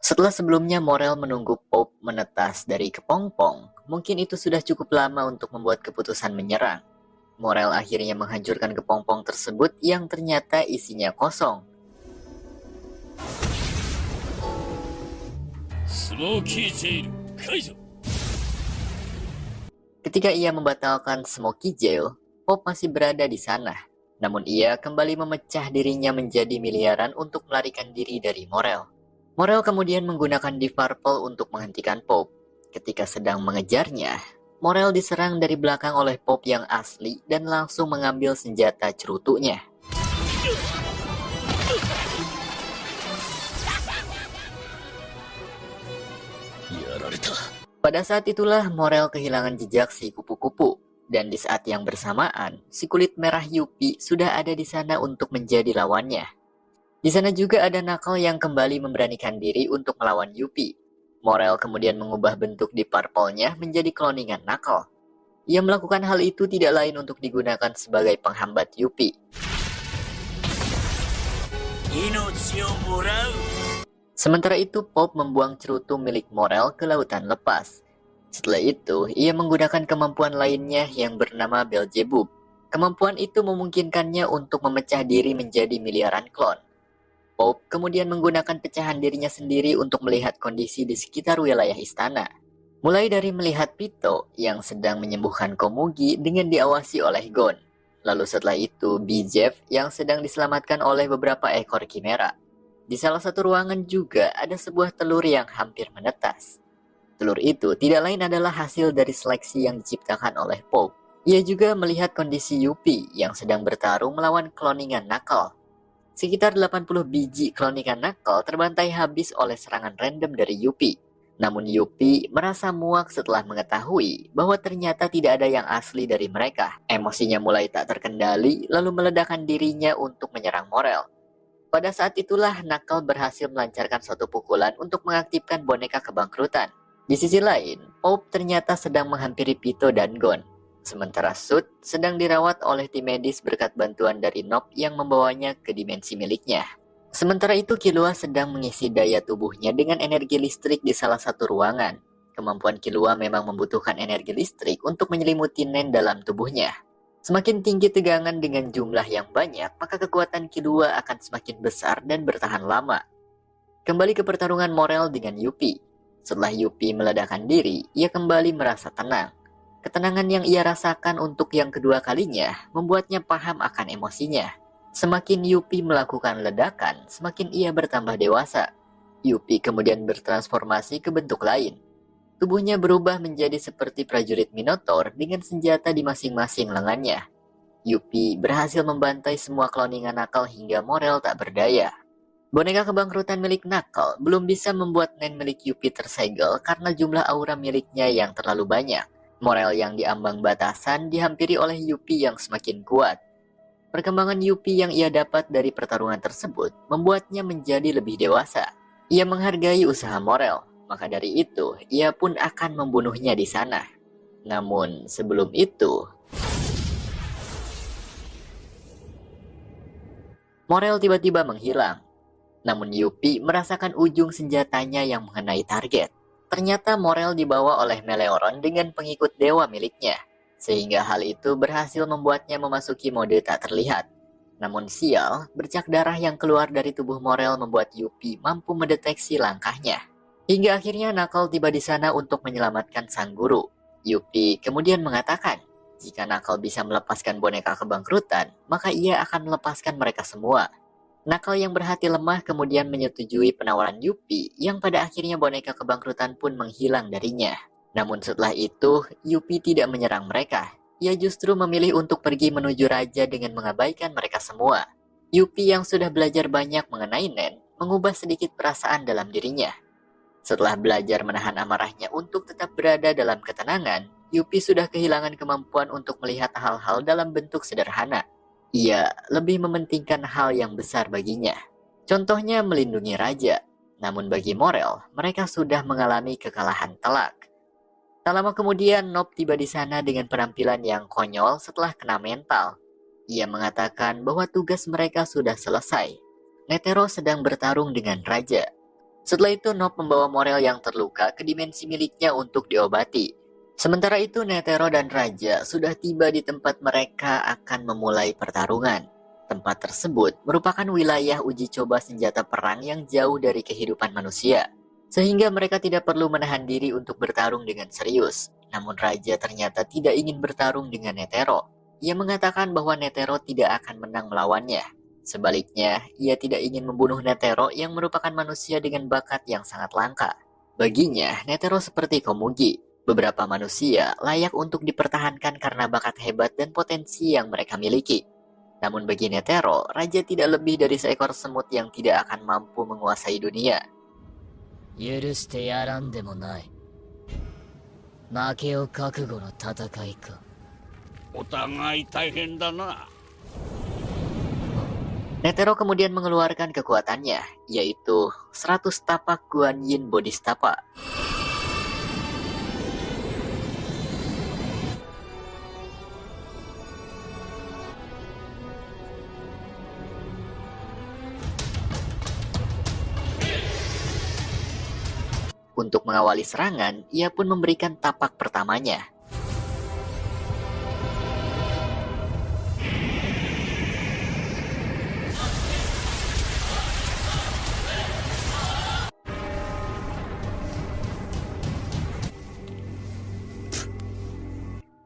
Setelah sebelumnya Morel menunggu Pope menetas dari kepompong, mungkin itu sudah cukup lama untuk membuat keputusan menyerang. Morel akhirnya menghancurkan kepompong tersebut yang ternyata isinya kosong. Ketika ia membatalkan Smoky Jail, Pope masih berada di sana. Namun ia kembali memecah dirinya menjadi miliaran untuk melarikan diri dari Morel. Morel kemudian menggunakan Deep Purple untuk menghentikan Pope. Ketika sedang mengejarnya, Morel diserang dari belakang oleh Pope yang asli dan langsung mengambil senjata cerutunya. Pada saat itulah Morel kehilangan jejak si kupu-kupu. Dan di saat yang bersamaan, si kulit merah Yuppie sudah ada di sana untuk menjadi lawannya. Di sana juga ada Knuckle yang kembali memberanikan diri untuk melawan Yuppie. Morel kemudian mengubah bentuk Deep Purple-nya menjadi kloningan Knuckle. Ia melakukan hal itu tidak lain untuk digunakan sebagai penghambat Yuppie. Sementara itu, Pope membuang cerutu milik Morel ke lautan lepas. Setelah itu, ia menggunakan kemampuan lainnya yang bernama Beelzebub. Kemampuan itu memungkinkannya untuk memecah diri menjadi miliaran klon. Pope kemudian menggunakan pecahan dirinya sendiri untuk melihat kondisi di sekitar wilayah istana. Mulai dari melihat Pito yang sedang menyembuhkan Komugi dengan diawasi oleh Gon. Lalu setelah itu Bijef yang sedang diselamatkan oleh beberapa ekor Chimera. Di salah satu ruangan juga ada sebuah telur yang hampir menetas. Telur itu tidak lain adalah hasil dari seleksi yang diciptakan oleh Pope. Ia juga melihat kondisi Yuppie yang sedang bertarung melawan kloningan Knuckle. Sekitar 80 biji kloningan Knuckle terbantai habis oleh serangan random dari Yuppie. Namun Yuppie merasa muak setelah mengetahui bahwa ternyata tidak ada yang asli dari mereka. Emosinya mulai tak terkendali lalu meledakkan dirinya untuk menyerang Morel. Pada saat itulah Knuckle berhasil melancarkan suatu pukulan untuk mengaktifkan boneka kebangkrutan. Di sisi lain, Pope ternyata sedang menghampiri Pito dan Gon. Sementara Sud sedang dirawat oleh tim medis berkat bantuan dari Nob yang membawanya ke dimensi miliknya. Sementara itu Killua sedang mengisi daya tubuhnya dengan energi listrik di salah satu ruangan. Kemampuan Killua memang membutuhkan energi listrik untuk menyelimuti Nen dalam tubuhnya. Semakin tinggi tegangan dengan jumlah yang banyak, maka kekuatan Killua akan semakin besar dan bertahan lama. Kembali ke pertarungan Morel dengan Yuppie. Setelah Yuppie meledakkan diri, ia kembali merasa tenang. Ketenangan yang ia rasakan untuk yang kedua kalinya membuatnya paham akan emosinya. Semakin Yuppie melakukan ledakan, semakin ia bertambah dewasa. Yuppie kemudian bertransformasi ke bentuk lain. Tubuhnya berubah menjadi seperti prajurit Minotaur dengan senjata di masing-masing lengannya. Yuppie berhasil membantai semua kloningan Knuckle hingga Morel tak berdaya. Boneka kebangkrutan milik Knuckle belum bisa membuat Nen milik Yuppie tersegel karena jumlah aura miliknya yang terlalu banyak. Morel yang diambang batasan dihampiri oleh Yuppie yang semakin kuat. Perkembangan Yuppie yang ia dapat dari pertarungan tersebut membuatnya menjadi lebih dewasa. Ia menghargai usaha Morel, maka dari itu ia pun akan membunuhnya di sana. Namun sebelum itu, Morel tiba-tiba menghilang. Namun Yuppie merasakan ujung senjatanya yang mengenai target. Ternyata Morel dibawa oleh Meleoron dengan pengikut dewa miliknya. Sehingga hal itu berhasil membuatnya memasuki mode tak terlihat. Namun sial, bercak darah yang keluar dari tubuh Morel membuat Yuppie mampu mendeteksi langkahnya. Hingga akhirnya Knuckle tiba di sana untuk menyelamatkan sang guru. Yuppie kemudian mengatakan, jika Knuckle bisa melepaskan boneka kebangkrutan, maka ia akan melepaskan mereka semua. Knuckle yang berhati lemah kemudian menyetujui penawaran Yuppie yang pada akhirnya boneka kebangkrutan pun menghilang darinya. Namun setelah itu, Yuppie tidak menyerang mereka. Ia justru memilih untuk pergi menuju raja dengan mengabaikan mereka semua. Yuppie yang sudah belajar banyak mengenai Nen, mengubah sedikit perasaan dalam dirinya. Setelah belajar menahan amarahnya untuk tetap berada dalam ketenangan, Yuppie sudah kehilangan kemampuan untuk melihat hal-hal dalam bentuk sederhana. Ia lebih mementingkan hal yang besar baginya. Contohnya melindungi raja. Namun bagi Morel, mereka sudah mengalami kekalahan telak. Tak lama kemudian Nob tiba di sana dengan penampilan yang konyol setelah kena mental. Ia mengatakan bahwa tugas mereka sudah selesai. Netero sedang bertarung dengan raja. Setelah itu Nop membawa Morel yang terluka ke dimensi miliknya untuk diobati. Sementara itu Netero dan Raja sudah tiba di tempat mereka akan memulai pertarungan. Tempat tersebut merupakan wilayah uji coba senjata perang yang jauh dari kehidupan manusia, sehingga mereka tidak perlu menahan diri untuk bertarung dengan serius. Namun Raja ternyata tidak ingin bertarung dengan Netero. Ia mengatakan bahwa Netero tidak akan menang melawannya. Sebaliknya, ia tidak ingin membunuh Netero yang merupakan manusia dengan bakat yang sangat langka. Baginya, Netero seperti Komugi. Beberapa manusia layak untuk dipertahankan karena bakat hebat dan potensi yang mereka miliki. Namun bagi Netero, Raja tidak lebih dari seekor semut yang tidak akan mampu menguasai dunia. 許してやらんでもない。負けを覚悟の戦いか。お互い大変だな。 Netero kemudian mengeluarkan kekuatannya, yaitu 100 tapak Guan Yin Bodhisattva. Untuk mengawali serangan, ia pun memberikan tapak pertamanya.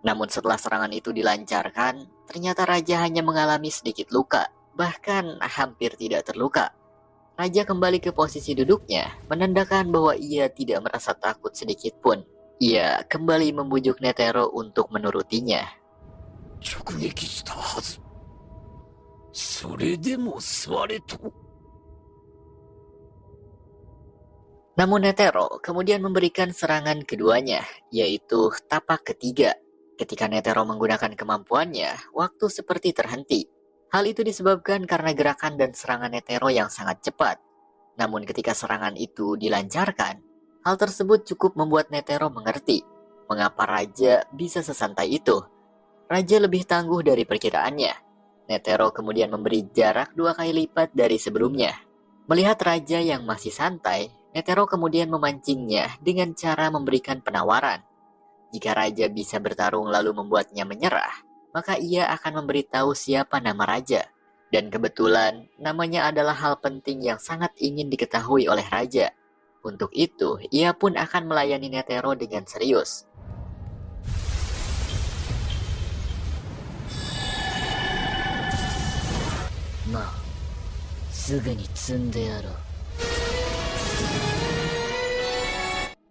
Namun setelah serangan itu dilancarkan, ternyata Raja hanya mengalami sedikit luka, bahkan hampir tidak terluka. Raja kembali ke posisi duduknya, menandakan bahwa ia tidak merasa takut sedikit pun. Ia kembali membujuk Netero untuk menurutinya. 直撃したはず。それでも座れと。 Namun Netero kemudian memberikan serangan keduanya, yaitu tapak ketiga. Ketika Netero menggunakan kemampuannya, waktu seperti terhenti. Hal itu disebabkan karena gerakan dan serangan Netero yang sangat cepat. Namun ketika serangan itu dilancarkan, hal tersebut cukup membuat Netero mengerti mengapa Raja bisa sesantai itu. Raja lebih tangguh dari perkiraannya. Netero kemudian memberi jarak 2 kali lipat dari sebelumnya. Melihat Raja yang masih santai, Netero kemudian memancingnya dengan cara memberikan penawaran. Jika Raja bisa bertarung lalu membuatnya menyerah, maka ia akan memberitahu siapa nama Raja. Dan kebetulan, namanya adalah hal penting yang sangat ingin diketahui oleh Raja. Untuk itu, ia pun akan melayani Netero dengan serius. Ma, すぐに積んでやろう。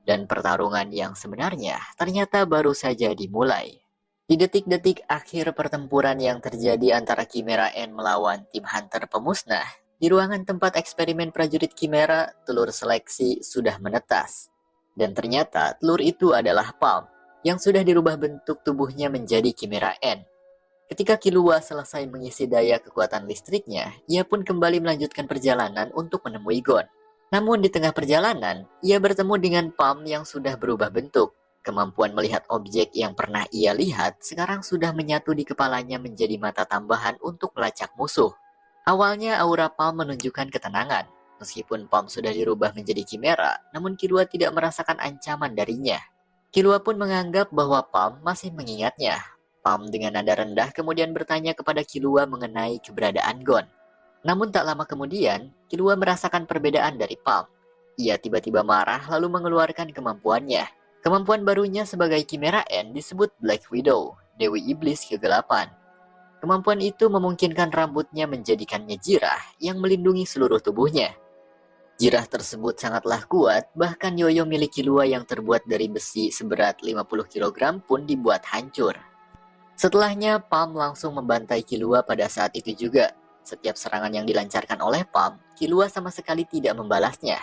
Dan pertarungan yang sebenarnya ternyata baru saja dimulai. Di detik-detik akhir pertempuran yang terjadi antara Chimera Ant melawan tim Hunter pemusnah, di ruangan tempat eksperimen prajurit Chimera, telur seleksi sudah menetas. Dan ternyata telur itu adalah Palm, yang sudah dirubah bentuk tubuhnya menjadi Chimera Ant. Ketika Killua selesai mengisi daya kekuatan listriknya, ia pun kembali melanjutkan perjalanan untuk menemui Gon. Namun di tengah perjalanan, ia bertemu dengan Palm yang sudah berubah bentuk. Kemampuan melihat objek yang pernah ia lihat sekarang sudah menyatu di kepalanya menjadi mata tambahan untuk melacak musuh. Awalnya aura Palm menunjukkan ketenangan. Meskipun Palm sudah dirubah menjadi Chimera, namun Killua tidak merasakan ancaman darinya. Killua pun menganggap bahwa Palm masih mengingatnya. Palm dengan nada rendah kemudian bertanya kepada Killua mengenai keberadaan Gon. Namun tak lama kemudian, Killua merasakan perbedaan dari Palm. Ia tiba-tiba marah lalu mengeluarkan kemampuannya. Kemampuan barunya sebagai Chimera Ant disebut Black Widow, Dewi Iblis kegelapan. Kemampuan itu memungkinkan rambutnya menjadikannya jirah yang melindungi seluruh tubuhnya. Jirah tersebut sangatlah kuat, bahkan yoyo milik Killua yang terbuat dari besi seberat 50 kg pun dibuat hancur. Setelahnya, Palm langsung membantai Killua pada saat itu juga. Setiap serangan yang dilancarkan oleh Palm, Killua sama sekali tidak membalasnya.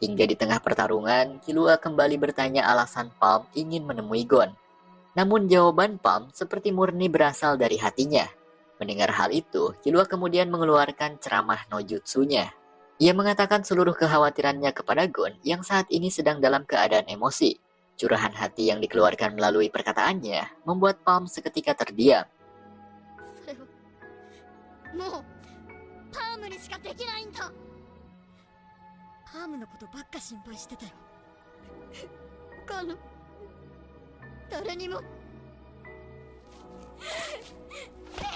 Hingga di tengah pertarungan, Killua kembali bertanya alasan Palm ingin menemui Gon. Namun jawaban Palm seperti murni berasal dari hatinya. Mendengar hal itu, Killua kemudian mengeluarkan ceramah no jutsunya. Ia mengatakan seluruh kekhawatirannya kepada Gon yang saat ini sedang dalam keadaan emosi. Curahan hati yang dikeluarkan melalui perkataannya membuat Palm seketika terdiam. もうパームにしかできないんだ。パームのことばっか心配してたよ。カノン、誰にもで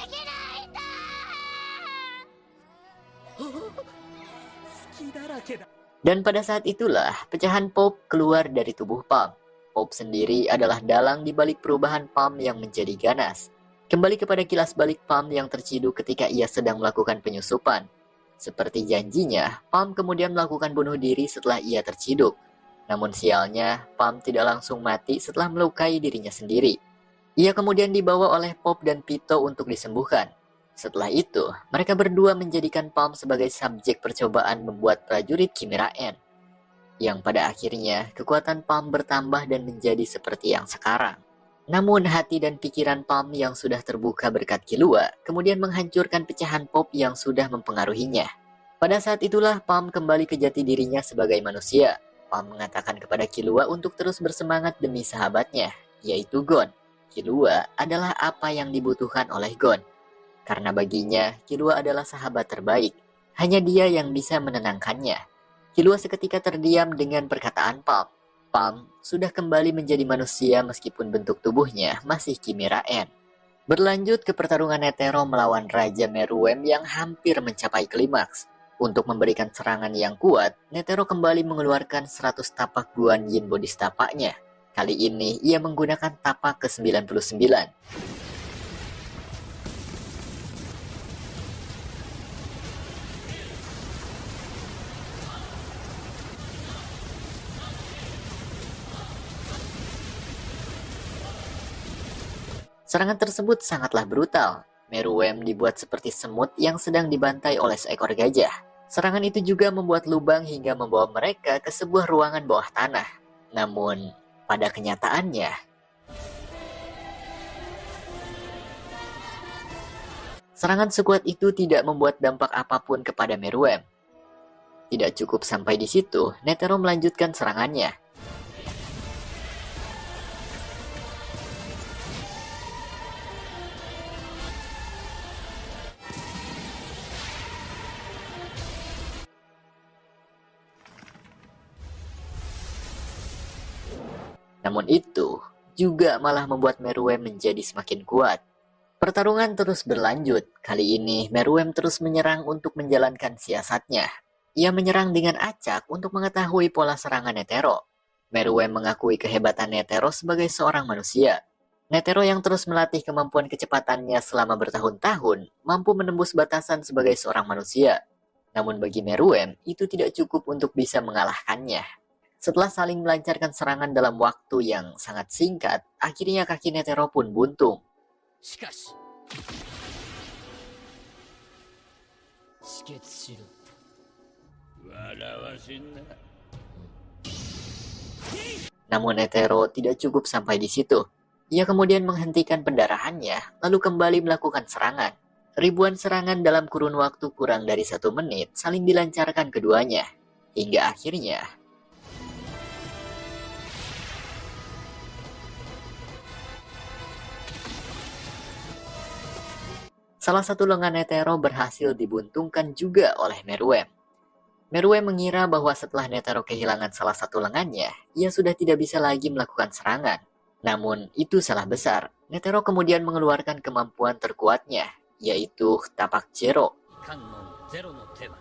きないんだ。隙だらけだ。 Dan pada saat itulah pecahan Pope keluar dari tubuh Palm. Pope sendiri adalah dalang di balik perubahan Palm yang menjadi ganas. Kembali kepada kilas balik Palm yang terciduk ketika ia sedang melakukan penyusupan. Seperti janjinya, Palm kemudian melakukan bunuh diri setelah ia terciduk. Namun sialnya, Palm tidak langsung mati setelah melukai dirinya sendiri. Ia kemudian dibawa oleh Pope dan Pitou untuk disembuhkan. Setelah itu, mereka berdua menjadikan Palm sebagai subjek percobaan membuat prajurit Chimera Ant. Yang pada akhirnya, kekuatan Palm bertambah dan menjadi seperti yang sekarang. Namun hati dan pikiran Palm yang sudah terbuka berkat Killua, kemudian menghancurkan pecahan Pope yang sudah mempengaruhinya. Pada saat itulah Palm kembali ke jati dirinya sebagai manusia. Palm mengatakan kepada Killua untuk terus bersemangat demi sahabatnya, yaitu Gon. Killua adalah apa yang dibutuhkan oleh Gon. Karena baginya, Killua adalah sahabat terbaik. Hanya dia yang bisa menenangkannya. Killua seketika terdiam dengan perkataan Palm. Palm sudah kembali menjadi manusia meskipun bentuk tubuhnya masih Chimera Ant. Berlanjut ke pertarungan Netero melawan Raja Meruem yang hampir mencapai klimaks. Untuk memberikan serangan yang kuat, Netero kembali mengeluarkan 100 tapak Guan Yin Bodhistapanya. Kali ini ia menggunakan tapak ke-99. Serangan tersebut sangatlah brutal. Meruem dibuat seperti semut yang sedang dibantai oleh seekor gajah. Serangan itu juga membuat lubang hingga membawa mereka ke sebuah ruangan bawah tanah. Namun, pada kenyataannya, serangan sekuat itu tidak membuat dampak apapun kepada Meruem. Tidak cukup sampai di situ, Netero melanjutkan serangannya. Namun itu juga malah membuat Meruem menjadi semakin kuat. Pertarungan terus berlanjut. Kali ini Meruem terus menyerang untuk menjalankan siasatnya. Ia menyerang dengan acak untuk mengetahui pola serangan Netero. Meruem mengakui kehebatan Netero sebagai seorang manusia. Netero yang terus melatih kemampuan kecepatannya selama bertahun-tahun mampu menembus batasan sebagai seorang manusia. Namun bagi Meruem, itu tidak cukup untuk bisa mengalahkannya. Setelah saling melancarkan serangan dalam waktu yang sangat singkat, akhirnya kaki Netero pun buntung. しかし止血しろ。笑わせんな。 Namun Netero tidak cukup sampai di situ. Ia kemudian menghentikan pendarahannya, lalu kembali melakukan serangan. Ribuan serangan dalam kurun waktu kurang dari 1 menit saling dilancarkan keduanya. Hingga akhirnya, salah satu lengan Netero berhasil dibuntungkan juga oleh Meruem. Meruem mengira bahwa setelah Netero kehilangan salah satu lengannya, ia sudah tidak bisa lagi melakukan serangan. Namun, itu salah besar. Netero kemudian mengeluarkan kemampuan terkuatnya, yaitu tapak Zero. 観音ゼロの手は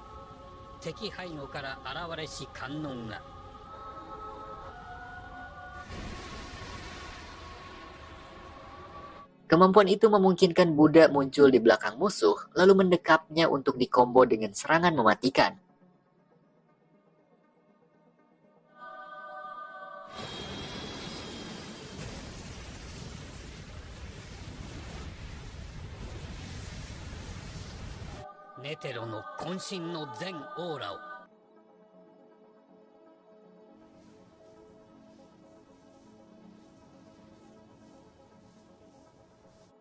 敵背後から現れし観音が Kemampuan itu memungkinkan Buddha muncul di belakang musuh, lalu mendekapnya untuk dikombo dengan serangan mematikan. Neteroの渾身の全オーラを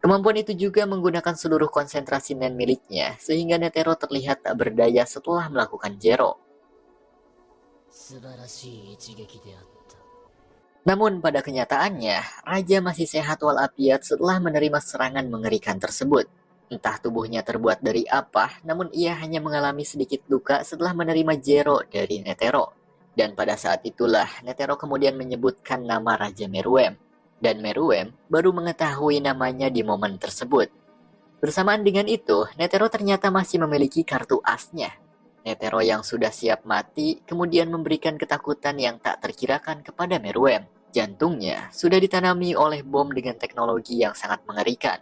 Kemampuan itu juga menggunakan seluruh konsentrasi nen miliknya, sehingga Netero terlihat tak berdaya setelah melakukan Zero. 素晴らしい一撃であった。 Namun pada kenyataannya, Raja masih sehat walafiat setelah menerima serangan mengerikan tersebut. Entah tubuhnya terbuat dari apa, namun ia hanya mengalami sedikit luka setelah menerima Jero dari Netero. Dan pada saat itulah Netero kemudian menyebutkan nama Raja Meruem. Dan Meruem baru mengetahui namanya di momen tersebut. Bersamaan dengan itu, Netero ternyata masih memiliki kartu asnya. Netero yang sudah siap mati kemudian memberikan ketakutan yang tak terkirakan kepada Meruem. Jantungnya sudah ditanami oleh bom dengan teknologi yang sangat mengerikan.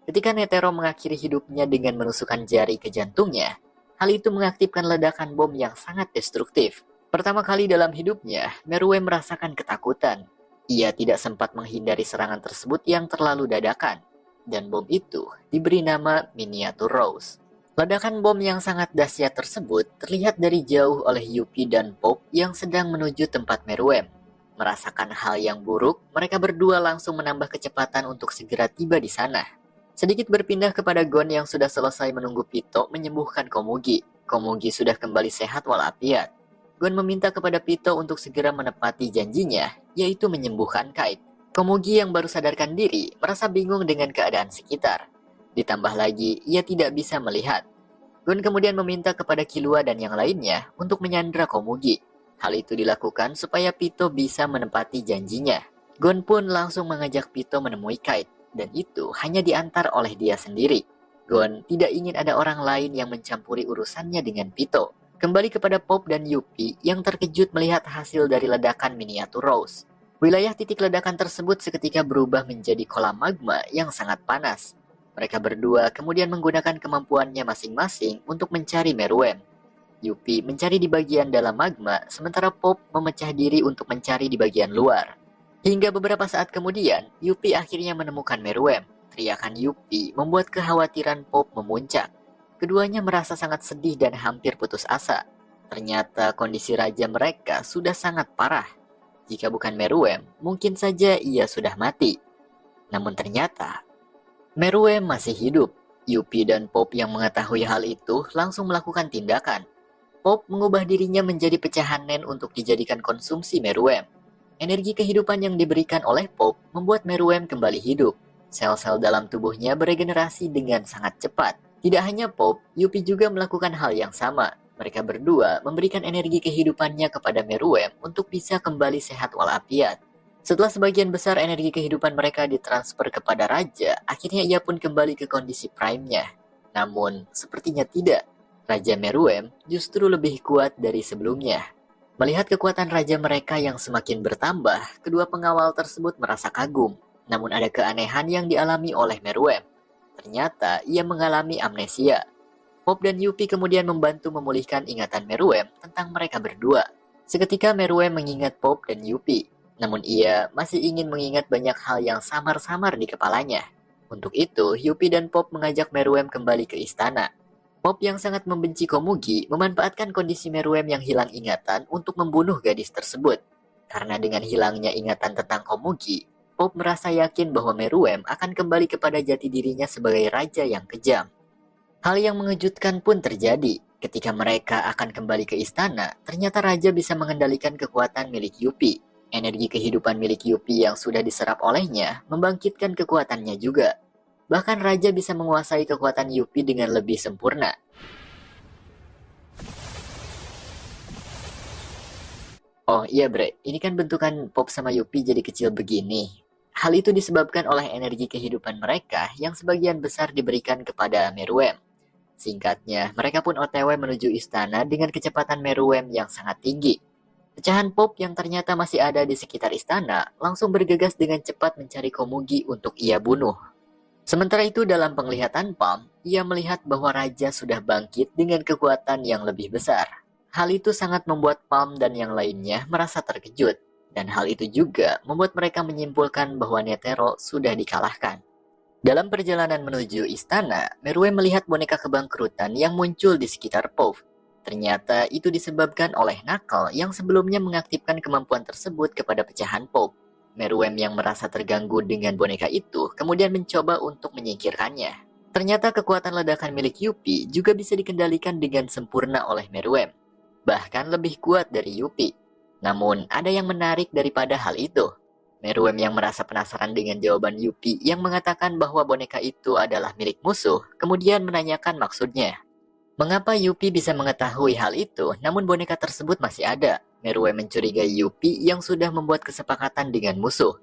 Ketika Netero mengakhiri hidupnya dengan menusukkan jari ke jantungnya, hal itu mengaktifkan ledakan bom yang sangat destruktif. Pertama kali dalam hidupnya, Meruem merasakan ketakutan. Ia tidak sempat menghindari serangan tersebut yang terlalu dadakan. Dan bom itu diberi nama Miniatur Rose. Ledakan bom yang sangat dahsyat tersebut terlihat dari jauh oleh Yuppie dan Pop yang sedang menuju tempat Meruem. Merasakan hal yang buruk, mereka berdua langsung menambah kecepatan untuk segera tiba di sana. Sedikit berpindah kepada Gon yang sudah selesai menunggu Pito menyembuhkan Komugi. Komugi sudah kembali sehat walafiat. Gon meminta kepada Pito untuk segera menepati janjinya, yaitu menyembuhkan Kite. Komugi yang baru sadarkan diri merasa bingung dengan keadaan sekitar. Ditambah lagi, ia tidak bisa melihat. Gon kemudian meminta kepada Killua dan yang lainnya untuk menyandra Komugi. Hal itu dilakukan supaya Pito bisa menepati janjinya. Gon pun langsung mengajak Pito menemui Kite. Dan itu hanya diantar oleh dia sendiri. Gon tidak ingin ada orang lain yang mencampuri urusannya dengan Pito. Kembali kepada Pop dan Yuppie yang terkejut melihat hasil dari ledakan Miniatur Rose. Wilayah titik ledakan tersebut seketika berubah menjadi kolam magma yang sangat panas. Mereka berdua kemudian menggunakan kemampuannya masing-masing untuk mencari Meruem. Yuppie mencari di bagian dalam magma, sementara Pop memecah diri untuk mencari di bagian luar. Hingga beberapa saat kemudian, Yuppie akhirnya menemukan Meruem. Teriakan Yuppie membuat kekhawatiran Pop memuncak. Keduanya merasa sangat sedih dan hampir putus asa. Ternyata kondisi raja mereka sudah sangat parah. Jika bukan Meruem, mungkin saja ia sudah mati. Namun ternyata, Meruem masih hidup. Yuppie dan Pop yang mengetahui hal itu langsung melakukan tindakan. Pop mengubah dirinya menjadi pecahan nen untuk dijadikan konsumsi Meruem. Energi kehidupan yang diberikan oleh Pop membuat Meruem kembali hidup. Sel-sel dalam tubuhnya beregenerasi dengan sangat cepat. Tidak hanya Pop, Yuppie juga melakukan hal yang sama. Mereka berdua memberikan energi kehidupannya kepada Meruem untuk bisa kembali sehat walafiat. Setelah sebagian besar energi kehidupan mereka ditransfer kepada Raja, akhirnya ia pun kembali ke kondisi prime-nya. Namun, sepertinya tidak. Raja Meruem justru lebih kuat dari sebelumnya. Melihat kekuatan raja mereka yang semakin bertambah, kedua pengawal tersebut merasa kagum. Namun ada keanehan yang dialami oleh Meruem. Ternyata ia mengalami amnesia. Pop dan Yuppie kemudian membantu memulihkan ingatan Meruem tentang mereka berdua. Seketika Meruem mengingat Pop dan Yuppie. Namun ia masih ingin mengingat banyak hal yang samar-samar di kepalanya. Untuk itu, Yuppie dan Pop mengajak Meruem kembali ke istana. Pop yang sangat membenci Komugi memanfaatkan kondisi Meruem yang hilang ingatan untuk membunuh gadis tersebut. Karena dengan hilangnya ingatan tentang Komugi, Pop merasa yakin bahwa Meruem akan kembali kepada jati dirinya sebagai raja yang kejam. Hal yang mengejutkan pun terjadi. Ketika mereka akan kembali ke istana, ternyata raja bisa mengendalikan kekuatan milik Yuppie. Energi kehidupan milik Yuppie yang sudah diserap olehnya membangkitkan kekuatannya juga. Bahkan Raja bisa menguasai kekuatan Yuppie dengan lebih sempurna. Oh iya Bre, ini kan bentukan Pop sama Yuppie jadi kecil begini. Hal itu disebabkan oleh energi kehidupan mereka yang sebagian besar diberikan kepada Meruem. Singkatnya, mereka pun OTW menuju istana dengan kecepatan Meruem yang sangat tinggi. Pecahan Pop yang ternyata masih ada di sekitar istana langsung bergegas dengan cepat mencari Komugi untuk ia bunuh. Sementara itu dalam penglihatan Palm, ia melihat bahwa Raja sudah bangkit dengan kekuatan yang lebih besar. Hal itu sangat membuat Palm dan yang lainnya merasa terkejut. Dan hal itu juga membuat mereka menyimpulkan bahwa Netero sudah dikalahkan. Dalam perjalanan menuju istana, Meruem melihat boneka kebangkrutan yang muncul di sekitar Pop. Ternyata itu disebabkan oleh Knuckle yang sebelumnya mengaktifkan kemampuan tersebut kepada pecahan Pop. Meruem yang merasa terganggu dengan boneka itu kemudian mencoba untuk menyingkirkannya. Ternyata kekuatan ledakan milik Yuppie juga bisa dikendalikan dengan sempurna oleh Meruem. Bahkan lebih kuat dari Yuppie. Namun ada yang menarik daripada hal itu. Meruem yang merasa penasaran dengan jawaban Yupi yang mengatakan bahwa boneka itu adalah milik musuh, kemudian menanyakan maksudnya. Mengapa Yupi bisa mengetahui hal itu, namun boneka tersebut masih ada? Meruem mencurigai Yupi yang sudah membuat kesepakatan dengan musuh.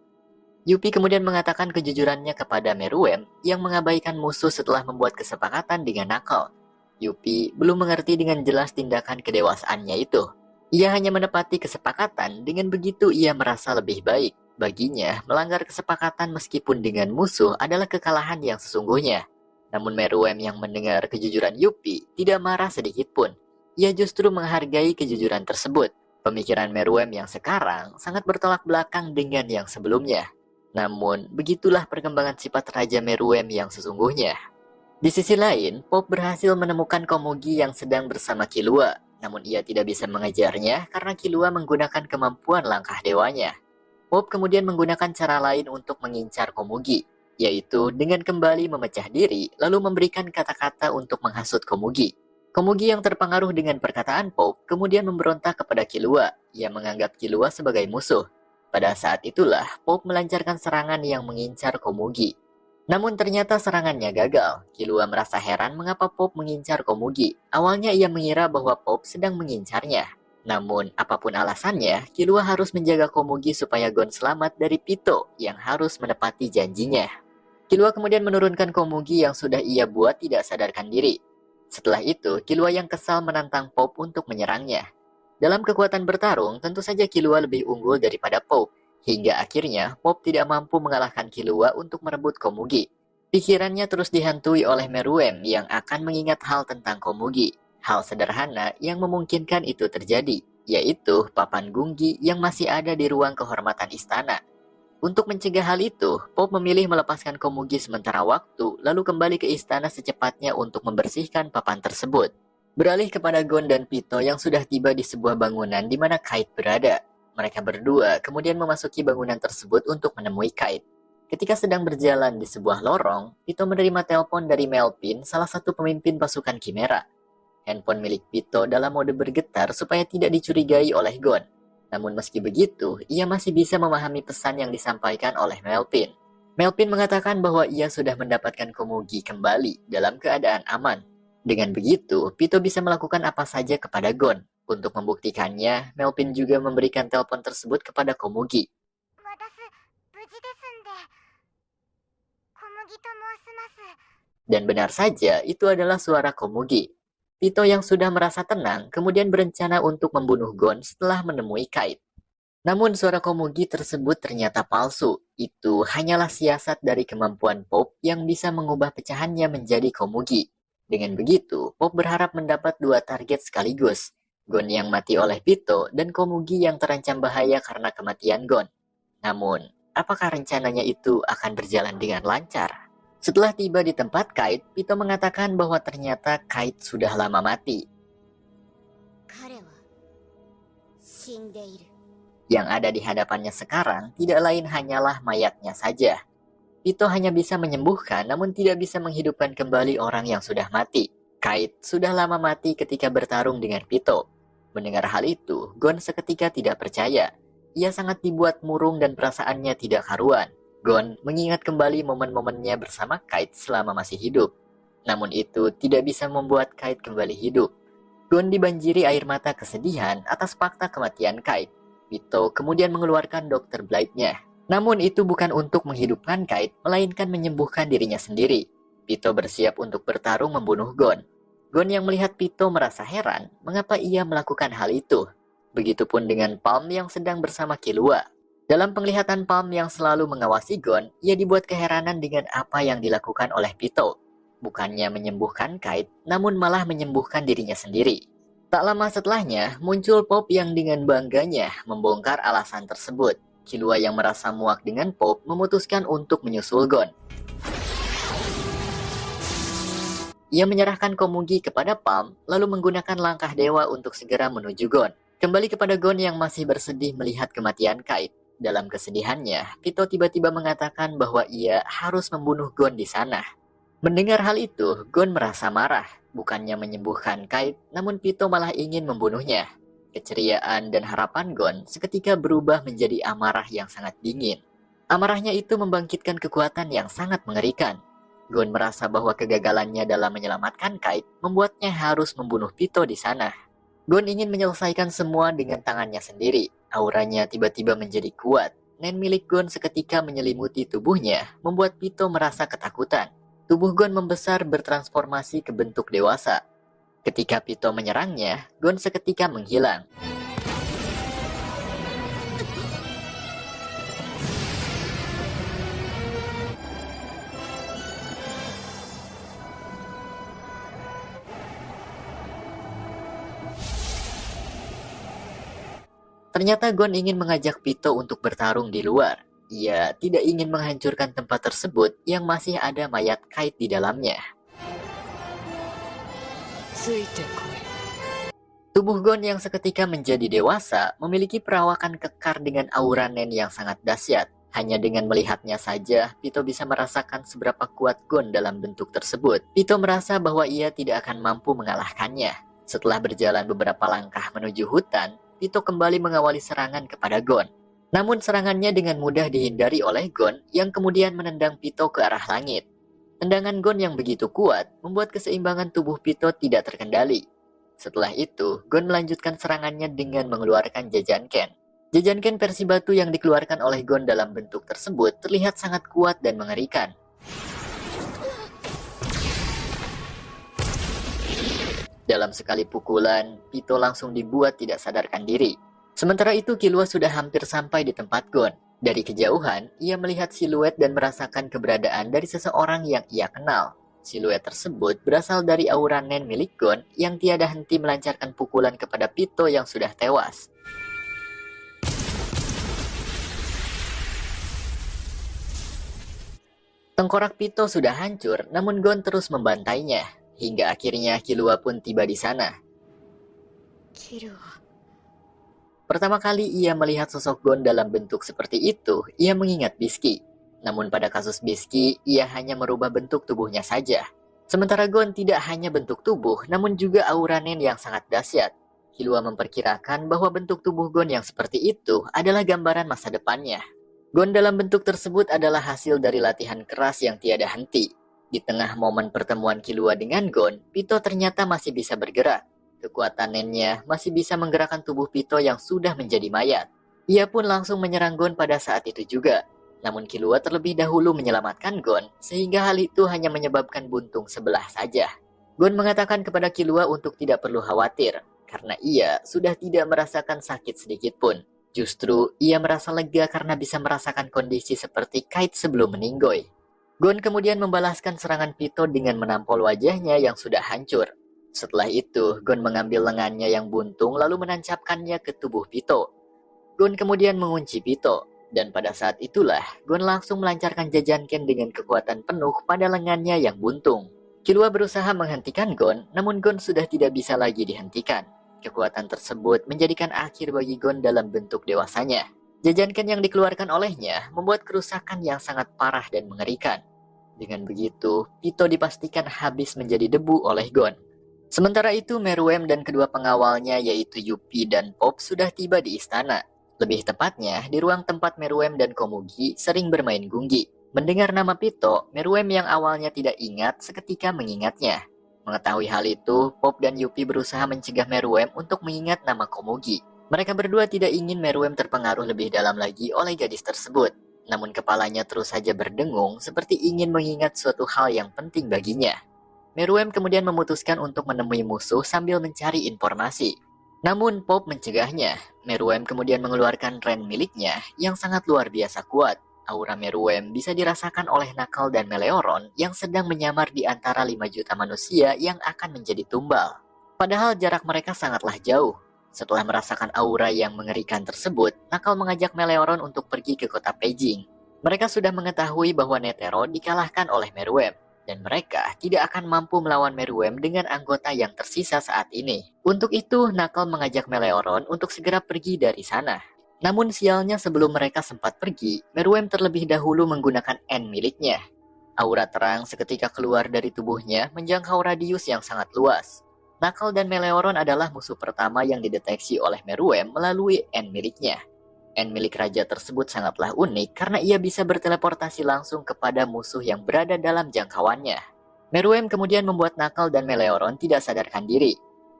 Yupi kemudian mengatakan kejujurannya kepada Meruem yang mengabaikan musuh setelah membuat kesepakatan dengan Knuckle. Yupi belum mengerti dengan jelas tindakan kedewasaannya itu. Ia hanya menepati kesepakatan, dengan begitu ia merasa lebih baik. Baginya, melanggar kesepakatan meskipun dengan musuh adalah kekalahan yang sesungguhnya. Namun Meruem yang mendengar kejujuran Yupi tidak marah sedikit pun. Ia justru menghargai kejujuran tersebut. Pemikiran Meruem yang sekarang sangat bertolak belakang dengan yang sebelumnya. Namun, begitulah perkembangan sifat Raja Meruem yang sesungguhnya. Di sisi lain, Pop berhasil menemukan Komugi yang sedang bersama Killua. Namun ia tidak bisa mengejarnya karena Killua menggunakan kemampuan langkah dewanya. Pop kemudian menggunakan cara lain untuk mengincar Komugi, yaitu dengan kembali memecah diri lalu memberikan kata-kata untuk menghasut Komugi. Komugi yang terpengaruh dengan perkataan Pop kemudian memberontak kepada Killua. Ia menganggap Killua sebagai musuh. Pada saat itulah Pop melancarkan serangan yang mengincar Komugi. Namun ternyata serangannya gagal. Killua merasa heran mengapa Pop mengincar Komugi. Awalnya ia mengira bahwa Pop sedang mengincarnya. Namun, apapun alasannya, Killua harus menjaga Komugi supaya Gon selamat dari Pito yang harus menepati janjinya. Killua kemudian menurunkan Komugi yang sudah ia buat tidak sadarkan diri. Setelah itu, Killua yang kesal menantang Pop untuk menyerangnya. Dalam kekuatan bertarung, tentu saja Killua lebih unggul daripada Pop. Hingga akhirnya, Pop tidak mampu mengalahkan Killua untuk merebut Komugi. Pikirannya terus dihantui oleh Meruem yang akan mengingat hal tentang Komugi. Hal sederhana yang memungkinkan itu terjadi, yaitu papan Gunggi yang masih ada di ruang kehormatan istana. Untuk mencegah hal itu, Pop memilih melepaskan Komugi sementara waktu, lalu kembali ke istana secepatnya untuk membersihkan papan tersebut. Beralih kepada Gon dan Pito yang sudah tiba di sebuah bangunan di mana Kite berada. Mereka berdua kemudian memasuki bangunan tersebut untuk menemui Kite. Ketika sedang berjalan di sebuah lorong, Pito menerima telepon dari Melpin, salah satu pemimpin pasukan Chimera. Handphone milik Pito dalam mode bergetar supaya tidak dicurigai oleh Gon. Namun meski begitu, ia masih bisa memahami pesan yang disampaikan oleh Melpin. Melpin mengatakan bahwa ia sudah mendapatkan Komugi kembali dalam keadaan aman. Dengan begitu, Pito bisa melakukan apa saja kepada Gon. Untuk membuktikannya, Melpin juga memberikan telepon tersebut kepada Komugi. Dan benar saja, itu adalah suara Komugi. Pito yang sudah merasa tenang kemudian berencana untuk membunuh Gon setelah menemui Kite. Namun suara Komugi tersebut ternyata palsu. Itu hanyalah siasat dari kemampuan Pop yang bisa mengubah pecahannya menjadi Komugi. Dengan begitu, Pop berharap mendapat dua target sekaligus. Gon yang mati oleh Pito dan Komugi yang terancam bahaya karena kematian Gon. Namun, apakah rencananya itu akan berjalan dengan lancar? Setelah tiba di tempat Kite, Pito mengatakan bahwa ternyata Kite sudah lama mati. Yang ada di hadapannya sekarang tidak lain hanyalah mayatnya saja. Pito hanya bisa menyembuhkan namun tidak bisa menghidupkan kembali orang yang sudah mati. Kite sudah lama mati ketika bertarung dengan Pito. Mendengar hal itu, Gon seketika tidak percaya. Ia sangat dibuat murung dan perasaannya tidak karuan. Gon mengingat kembali momen-momennya bersama Kite selama masih hidup. Namun itu tidak bisa membuat Kite kembali hidup. Gon dibanjiri air mata kesedihan atas fakta kematian Kite. Pito kemudian mengeluarkan Dr. Blade-nya. Namun itu bukan untuk menghidupkan Kite, melainkan menyembuhkan dirinya sendiri. Pito bersiap untuk bertarung membunuh Gon. Gon yang melihat Pito merasa heran mengapa ia melakukan hal itu. Begitupun dengan Palm yang sedang bersama Killua. Dalam penglihatan Palm yang selalu mengawasi Gon, ia dibuat keheranan dengan apa yang dilakukan oleh Pito. Bukannya menyembuhkan Kite, namun malah menyembuhkan dirinya sendiri. Tak lama setelahnya, muncul Pop yang dengan bangganya membongkar alasan tersebut. Killua yang merasa muak dengan Pop memutuskan untuk menyusul Gon. Ia menyerahkan Komugi kepada Palm, lalu menggunakan langkah dewa untuk segera menuju Gon. Kembali kepada Gon yang masih bersedih melihat kematian Kite. Dalam kesedihannya, Pito tiba-tiba mengatakan bahwa ia harus membunuh Gon di sana. Mendengar hal itu, Gon merasa marah. Bukannya menyembuhkan Kite, namun Pito malah ingin membunuhnya. Keceriaan dan harapan Gon seketika berubah menjadi amarah yang sangat dingin. Amarahnya itu membangkitkan kekuatan yang sangat mengerikan. Gon merasa bahwa kegagalannya dalam menyelamatkan Kite membuatnya harus membunuh Pito di sana. Gon ingin menyelesaikan semua dengan tangannya sendiri. Auranya tiba-tiba menjadi kuat. Nen milik Gon seketika menyelimuti tubuhnya, membuat Pito merasa ketakutan. Tubuh Gon membesar bertransformasi ke bentuk dewasa. Ketika Pito menyerangnya, Gon seketika menghilang. Ternyata Gon ingin mengajak Pito untuk bertarung di luar. Ia tidak ingin menghancurkan tempat tersebut yang masih ada mayat Kite di dalamnya. Tubuh Gon yang seketika menjadi dewasa memiliki perawakan kekar dengan aura Nen yang sangat dahsyat. Hanya dengan melihatnya saja, Pito bisa merasakan seberapa kuat Gon dalam bentuk tersebut. Pito merasa bahwa ia tidak akan mampu mengalahkannya. Setelah berjalan beberapa langkah menuju hutan, Pito kembali mengawali serangan kepada Gon. Namun serangannya dengan mudah dihindari oleh Gon yang kemudian menendang Pito ke arah langit. Tendangan Gon yang begitu kuat membuat keseimbangan tubuh Pito tidak terkendali. Setelah itu, Gon melanjutkan serangannya dengan mengeluarkan Jajanken. Jajanken versi batu yang dikeluarkan oleh Gon dalam bentuk tersebut terlihat sangat kuat dan mengerikan. Dalam sekali pukulan, Pito langsung dibuat tidak sadarkan diri. Sementara itu Killua sudah hampir sampai di tempat Gon. Dari kejauhan, ia melihat siluet dan merasakan keberadaan dari seseorang yang ia kenal. Siluet tersebut berasal dari aura Nen milik Gon yang tiada henti melancarkan pukulan kepada Pito yang sudah tewas. Tengkorak Pito sudah hancur, namun Gon terus membantainya. Hingga akhirnya Killua pun tiba di sana. Pertama kali ia melihat sosok Gon dalam bentuk seperti itu, ia mengingat Bisky. Namun pada kasus Bisky, ia hanya merubah bentuk tubuhnya saja. Sementara Gon tidak hanya bentuk tubuh, namun juga aura Nen yang sangat dahsyat. Killua memperkirakan bahwa bentuk tubuh Gon yang seperti itu adalah gambaran masa depannya. Gon dalam bentuk tersebut adalah hasil dari latihan keras yang tiada henti. Di tengah momen pertemuan Killua dengan Gon, Pito ternyata masih bisa bergerak. Kekuatan Nennya masih bisa menggerakkan tubuh Pito yang sudah menjadi mayat. Ia pun langsung menyerang Gon pada saat itu juga. Namun Killua terlebih dahulu menyelamatkan Gon, sehingga hal itu hanya menyebabkan buntung sebelah saja. Gon mengatakan kepada Killua untuk tidak perlu khawatir, karena ia sudah tidak merasakan sakit sedikit pun. Justru ia merasa lega karena bisa merasakan kondisi seperti Kite sebelum meninggoy. Gon kemudian membalaskan serangan Pito dengan menampol wajahnya yang sudah hancur. Setelah itu, Gon mengambil lengannya yang buntung lalu menancapkannya ke tubuh Pito. Gon kemudian mengunci Pito, dan pada saat itulah Gon langsung melancarkan Jajanken dengan kekuatan penuh pada lengannya yang buntung. Killua berusaha menghentikan Gon, namun Gon sudah tidak bisa lagi dihentikan. Kekuatan tersebut menjadikan akhir bagi Gon dalam bentuk dewasanya. Jajanken yang dikeluarkan olehnya membuat kerusakan yang sangat parah dan mengerikan. Dengan begitu, Pito dipastikan habis menjadi debu oleh Gon. Sementara itu, Meruem dan kedua pengawalnya yaitu Yuppie dan Pop sudah tiba di istana. Lebih tepatnya, di ruang tempat Meruem dan Komugi sering bermain gunggi. Mendengar nama Pito, Meruem yang awalnya tidak ingat seketika mengingatnya. Mengetahui hal itu, Pop dan Yuppie berusaha mencegah Meruem untuk mengingat nama Komugi. Mereka berdua tidak ingin Meruem terpengaruh lebih dalam lagi oleh gadis tersebut. Namun kepalanya terus saja berdengung seperti ingin mengingat suatu hal yang penting baginya. Meruem kemudian memutuskan untuk menemui musuh sambil mencari informasi. Namun Pop mencegahnya. Meruem kemudian mengeluarkan Ren miliknya yang sangat luar biasa kuat. Aura Meruem bisa dirasakan oleh Knuckle dan Meleoron yang sedang menyamar di antara 5 juta manusia yang akan menjadi tumbal. Padahal jarak mereka sangatlah jauh. Setelah merasakan aura yang mengerikan tersebut, Knuckle mengajak Meleoron untuk pergi ke kota Beijing. Mereka sudah mengetahui bahwa Netero dikalahkan oleh Meruem, dan mereka tidak akan mampu melawan Meruem dengan anggota yang tersisa saat ini. Untuk itu, Knuckle mengajak Meleoron untuk segera pergi dari sana. Namun sialnya sebelum mereka sempat pergi, Meruem terlebih dahulu menggunakan N miliknya. Aura terang seketika keluar dari tubuhnya menjangkau radius yang sangat luas. Knuckle dan Meleoron adalah musuh pertama yang dideteksi oleh Meruem melalui N miliknya. En milik raja tersebut sangatlah unik karena ia bisa berteleportasi langsung kepada musuh yang berada dalam jangkauannya. Meruem kemudian membuat Knuckle dan Meleoron tidak sadarkan diri.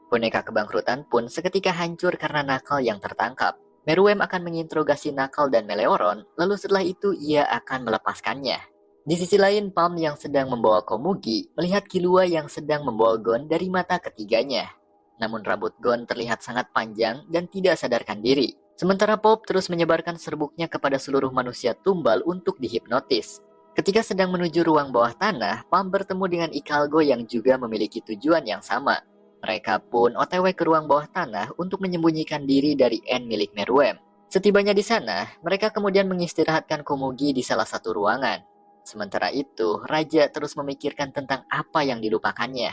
Boneka kebangkrutan pun seketika hancur karena Knuckle yang tertangkap. Meruem akan menginterogasi Knuckle dan Meleoron, lalu setelah itu ia akan melepaskannya. Di sisi lain, Palm yang sedang membawa Komugi melihat Killua yang sedang membawa Gon dari mata ketiganya. Namun rambut Gon terlihat sangat panjang dan tidak sadarkan diri. Sementara Pop terus menyebarkan serbuknya kepada seluruh manusia tumbal untuk dihipnotis. Ketika sedang menuju ruang bawah tanah, Palm bertemu dengan Ikalgo yang juga memiliki tujuan yang sama. Mereka pun OTW ke ruang bawah tanah untuk menyembunyikan diri dari En milik Meruem. Setibanya di sana, mereka kemudian mengistirahatkan Komugi di salah satu ruangan. Sementara itu, Raja terus memikirkan tentang apa yang dilupakannya.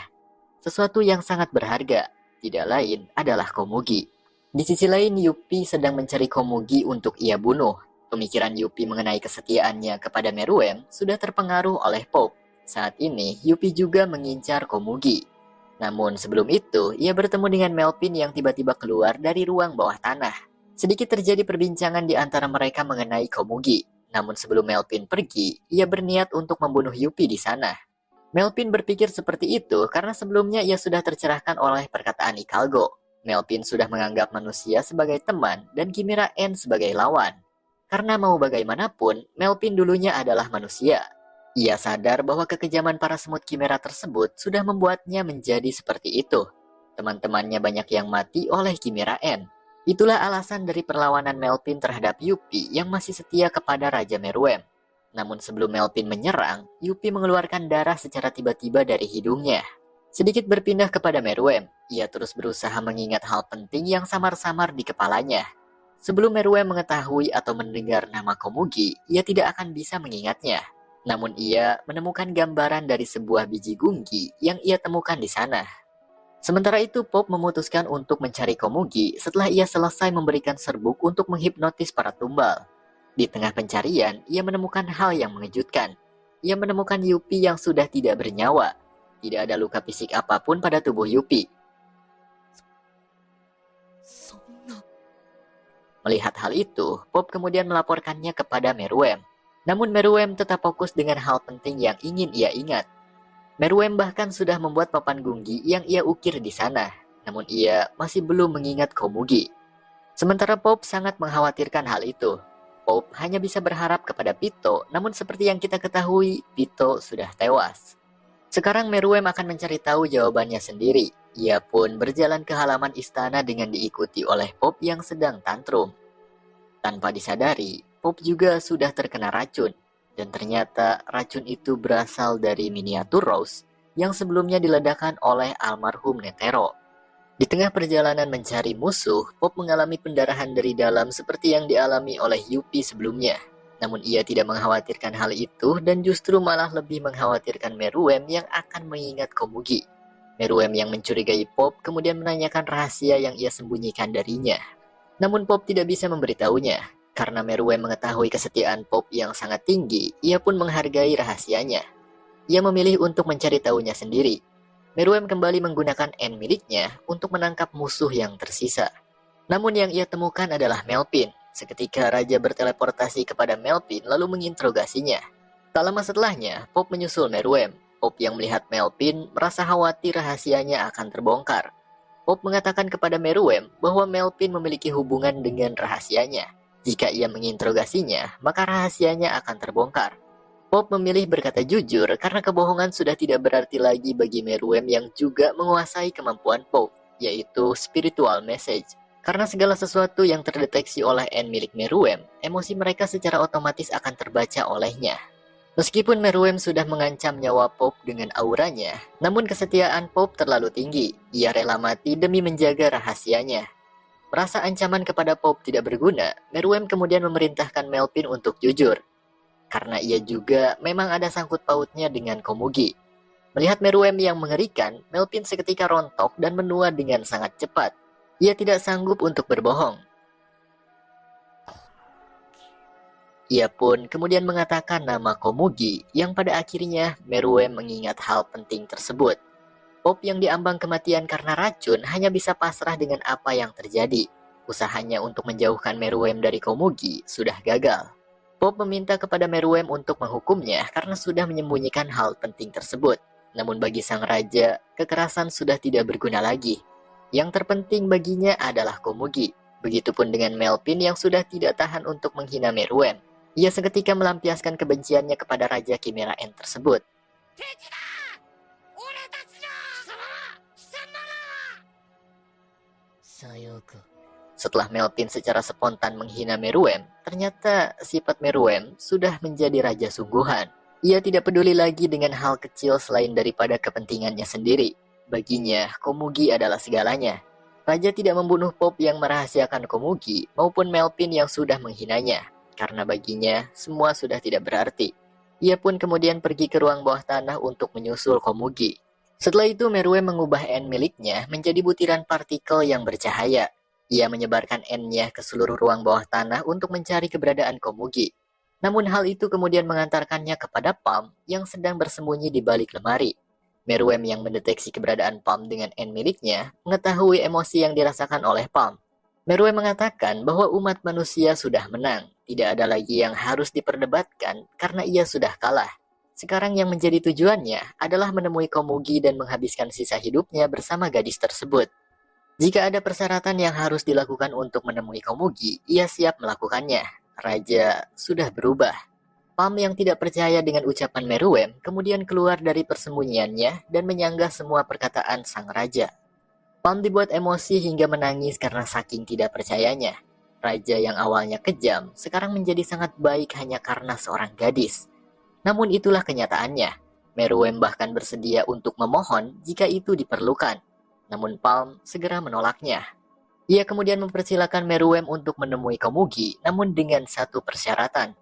Sesuatu yang sangat berharga, tidak lain adalah Komugi. Di sisi lain, Yuppie sedang mencari Komugi untuk ia bunuh. Pemikiran Yuppie mengenai kesetiaannya kepada Meruem sudah terpengaruh oleh Pop. Saat ini, Yuppie juga mengincar Komugi. Namun sebelum itu, ia bertemu dengan Melpin yang tiba-tiba keluar dari ruang bawah tanah. Sedikit terjadi perbincangan di antara mereka mengenai Komugi. Namun sebelum Melpin pergi, ia berniat untuk membunuh Yuppie di sana. Melpin berpikir seperti itu karena sebelumnya ia sudah tercerahkan oleh perkataan Ikalgo. Melpin sudah menganggap manusia sebagai teman dan Chimera Ant sebagai lawan. Karena mau bagaimanapun, Melpin dulunya adalah manusia. Ia sadar bahwa kekejaman para semut Chimera tersebut sudah membuatnya menjadi seperti itu. Teman-temannya banyak yang mati oleh Chimera Ant. Itulah alasan dari perlawanan Melpin terhadap Yuppie yang masih setia kepada Raja Meruem. Namun sebelum Melpin menyerang, Yuppie mengeluarkan darah secara tiba-tiba dari hidungnya. Sedikit berpindah kepada Meruem, ia terus berusaha mengingat hal penting yang samar-samar di kepalanya. Sebelum Meruem mengetahui atau mendengar nama Komugi, ia tidak akan bisa mengingatnya. Namun ia menemukan gambaran dari sebuah biji gunggi yang ia temukan di sana. Sementara itu, Pop memutuskan untuk mencari Komugi setelah ia selesai memberikan serbuk untuk menghipnotis para tumbal. Di tengah pencarian, ia menemukan hal yang mengejutkan. Ia menemukan Yuppie yang sudah tidak bernyawa. Tidak ada luka fisik apapun pada tubuh Yuppie. Melihat hal itu, Pop kemudian melaporkannya kepada Meruem. Namun Meruem tetap fokus dengan hal penting yang ingin ia ingat. Meruem bahkan sudah membuat papan gunggi yang ia ukir di sana. Namun ia masih belum mengingat Komugi. Sementara Pop sangat mengkhawatirkan hal itu. Pop hanya bisa berharap kepada Pito, namun seperti yang kita ketahui, Pito sudah tewas. Sekarang Meruem akan mencari tahu jawabannya sendiri. Ia pun berjalan ke halaman istana dengan diikuti oleh Pop yang sedang tantrum. Tanpa disadari, Pop juga sudah terkena racun. Dan ternyata racun itu berasal dari miniatur Rose yang sebelumnya diledakkan oleh almarhum Netero. Di tengah perjalanan mencari musuh, Pop mengalami pendarahan dari dalam seperti yang dialami oleh Yuppie sebelumnya. Namun ia tidak mengkhawatirkan hal itu dan justru malah lebih mengkhawatirkan Meruem yang akan mengingat Komugi. Meruem yang mencurigai Pop kemudian menanyakan rahasia yang ia sembunyikan darinya. Namun Pop tidak bisa memberitahunya. Karena Meruem mengetahui kesetiaan Pop yang sangat tinggi, ia pun menghargai rahasianya. Ia memilih untuk mencari tahunya sendiri. Meruem kembali menggunakan En miliknya untuk menangkap musuh yang tersisa. Namun yang ia temukan adalah Melpin. Seketika Raja berteleportasi kepada Melpin lalu menginterogasinya. Tak lama setelahnya, Pop menyusul Meruem. Pop yang melihat Melpin merasa khawatir rahasianya akan terbongkar. Pop mengatakan kepada Meruem bahwa Melpin memiliki hubungan dengan rahasianya. Jika ia menginterogasinya, maka rahasianya akan terbongkar. Pop memilih berkata jujur karena kebohongan sudah tidak berarti lagi bagi Meruem yang juga menguasai kemampuan Pop, yaitu spiritual message. Karena segala sesuatu yang terdeteksi oleh En milik Meruem, emosi mereka secara otomatis akan terbaca olehnya. Meskipun Meruem sudah mengancam nyawa Pop dengan auranya, namun kesetiaan Pop terlalu tinggi. Ia rela mati demi menjaga rahasianya. Merasa ancaman kepada Pop tidak berguna, Meruem kemudian memerintahkan Melpin untuk jujur. Karena ia juga memang ada sangkut pautnya dengan Komugi. Melihat Meruem yang mengerikan, Melpin seketika rontok dan menua dengan sangat cepat. Ia tidak sanggup untuk berbohong. Ia pun kemudian mengatakan nama Komugi yang pada akhirnya Meruem mengingat hal penting tersebut. Pop yang diambang kematian karena racun hanya bisa pasrah dengan apa yang terjadi. Usahanya untuk menjauhkan Meruem dari Komugi sudah gagal. Pop meminta kepada Meruem untuk menghukumnya karena sudah menyembunyikan hal penting tersebut. Namun bagi sang raja, kekerasan sudah tidak berguna lagi. Yang terpenting baginya adalah Komugi. Begitupun dengan Melpin yang sudah tidak tahan untuk menghina Meruem. Ia seketika melampiaskan kebenciannya kepada Raja Chimera Ant tersebut. Sayoko. Setelah Melpin secara spontan menghina Meruem, ternyata sifat Meruem sudah menjadi raja sungguhan. Ia tidak peduli lagi dengan hal kecil selain daripada kepentingannya sendiri. Baginya, Komugi adalah segalanya. Raja tidak membunuh Pop yang merahasiakan Komugi maupun Melpin yang sudah menghinanya, karena baginya semua sudah tidak berarti. Ia pun kemudian pergi ke ruang bawah tanah untuk menyusul Komugi. Setelah itu Meruem mengubah N miliknya menjadi butiran partikel yang bercahaya. Ia menyebarkan N-nya ke seluruh ruang bawah tanah untuk mencari keberadaan Komugi. Namun hal itu kemudian mengantarkannya kepada Palm yang sedang bersembunyi di balik lemari. Meruem yang mendeteksi keberadaan Palm dengan N miliknya mengetahui emosi yang dirasakan oleh Palm. Meruem mengatakan bahwa umat manusia sudah menang. Tidak ada lagi yang harus diperdebatkan karena ia sudah kalah. Sekarang yang menjadi tujuannya adalah menemui Komugi dan menghabiskan sisa hidupnya bersama gadis tersebut. Jika ada persyaratan yang harus dilakukan untuk menemui Komugi, ia siap melakukannya. Raja sudah berubah. Palm yang tidak percaya dengan ucapan Meruem kemudian keluar dari persembunyiannya dan menyanggah semua perkataan sang raja. Palm dibuat emosi hingga menangis karena saking tidak percayanya. Raja yang awalnya kejam sekarang menjadi sangat baik hanya karena seorang gadis. Namun itulah kenyataannya. Meruem bahkan bersedia untuk memohon jika itu diperlukan. Namun Palm segera menolaknya. Ia kemudian mempersilakan Meruem untuk menemui Komugi, namun dengan satu persyaratan.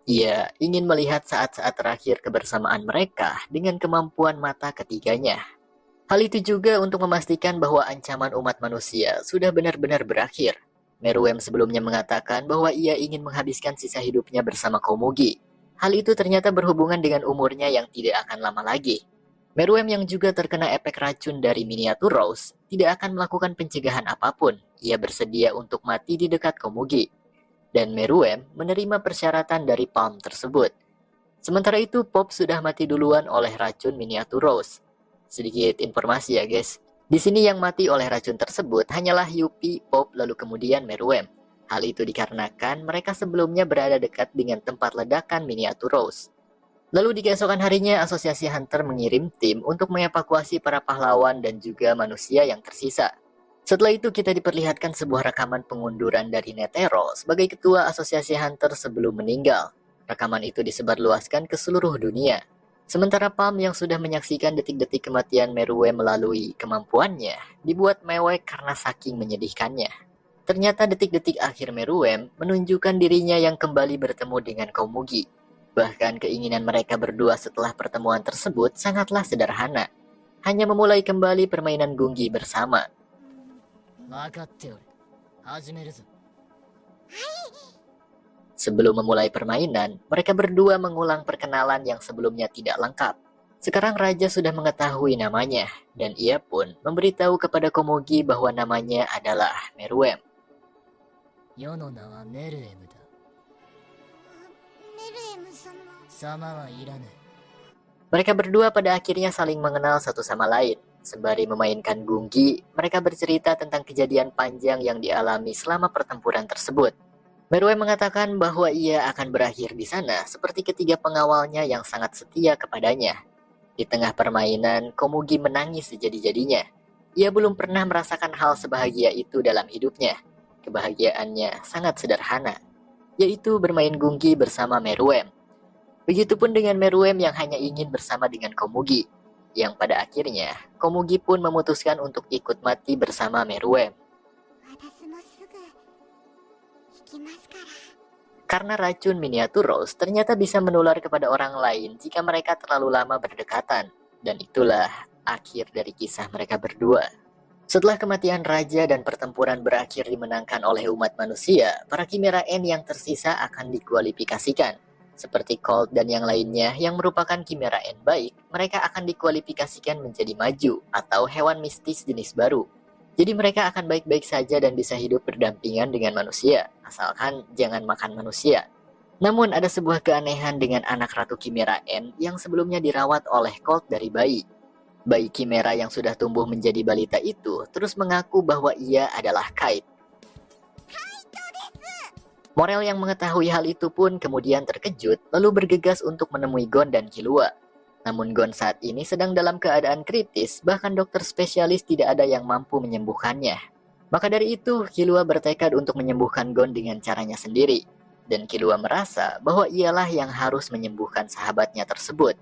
Ia ingin melihat saat-saat terakhir kebersamaan mereka dengan kemampuan mata ketiganya. Hal itu juga untuk memastikan bahwa ancaman umat manusia sudah benar-benar berakhir. Meruem sebelumnya mengatakan bahwa ia ingin menghabiskan sisa hidupnya bersama Komugi. Hal itu ternyata berhubungan dengan umurnya yang tidak akan lama lagi. Meruem yang juga terkena efek racun dari miniatur Rose tidak akan melakukan pencegahan apapun. Ia bersedia untuk mati di dekat Komugi. Dan Meruem menerima persyaratan dari Palm tersebut. Sementara itu Pop sudah mati duluan oleh racun miniatur Rose. Sedikit informasi ya guys. Di sini yang mati oleh racun tersebut hanyalah Yuppie, Pop, lalu kemudian Meruem. Hal itu dikarenakan mereka sebelumnya berada dekat dengan tempat ledakan miniatur Rose. Lalu di keesokan harinya, Asosiasi Hunter mengirim tim untuk mengevakuasi para pahlawan dan juga manusia yang tersisa. Setelah itu kita diperlihatkan sebuah rekaman pengunduran dari Netero sebagai ketua Asosiasi Hunter sebelum meninggal. Rekaman itu disebarluaskan ke seluruh dunia. Sementara Palm yang sudah menyaksikan detik-detik kematian Meruem melalui kemampuannya, dibuat mewek karena saking menyedihkannya. Ternyata detik-detik akhir Meruem menunjukkan dirinya yang kembali bertemu dengan Komugi. Bahkan keinginan mereka berdua setelah pertemuan tersebut sangatlah sederhana. Hanya memulai kembali permainan Gungi bersama. Sebelum memulai permainan, mereka berdua mengulang perkenalan yang sebelumnya tidak lengkap. Sekarang Raja sudah mengetahui namanya, dan ia pun memberitahu kepada Komugi bahwa namanya adalah Meruem. Mereka berdua pada akhirnya saling mengenal satu sama lain. Sembari memainkan Gungi, mereka bercerita tentang kejadian panjang yang dialami selama pertempuran tersebut. Meruem mengatakan bahwa ia akan berakhir di sana seperti ketiga pengawalnya yang sangat setia kepadanya. Di tengah permainan, Komugi menangis sejadi-jadinya. Ia belum pernah merasakan hal sebahagia itu dalam hidupnya. Kebahagiaannya sangat sederhana, yaitu bermain Gungi bersama Meruem. Begitupun dengan Meruem yang hanya ingin bersama dengan Komugi, yang pada akhirnya Komugi pun memutuskan untuk ikut mati bersama Meruem. Karena racun miniatur Rose ternyata bisa menular kepada orang lain jika mereka terlalu lama berdekatan. Dan itulah akhir dari kisah mereka berdua. Setelah kematian raja dan pertempuran berakhir dimenangkan oleh umat manusia, para Chimera Ant yang tersisa akan dikualifikasikan. Seperti Colt dan yang lainnya yang merupakan Chimera Ant baik, mereka akan dikualifikasikan menjadi maju atau hewan mistis jenis baru. Jadi mereka akan baik-baik saja dan bisa hidup berdampingan dengan manusia, asalkan jangan makan manusia. Namun ada sebuah keanehan dengan anak Ratu Chimera Ant yang sebelumnya dirawat oleh Colt dari bayi. Bayi Chimera yang sudah tumbuh menjadi balita itu terus mengaku bahwa ia adalah Kite. Morel yang mengetahui hal itu pun kemudian terkejut lalu bergegas untuk menemui Gon dan Killua. Namun Gon saat ini sedang dalam keadaan kritis, bahkan dokter spesialis tidak ada yang mampu menyembuhkannya. Maka dari itu, Killua bertekad untuk menyembuhkan Gon dengan caranya sendiri. Dan Killua merasa bahwa ialah yang harus menyembuhkan sahabatnya tersebut.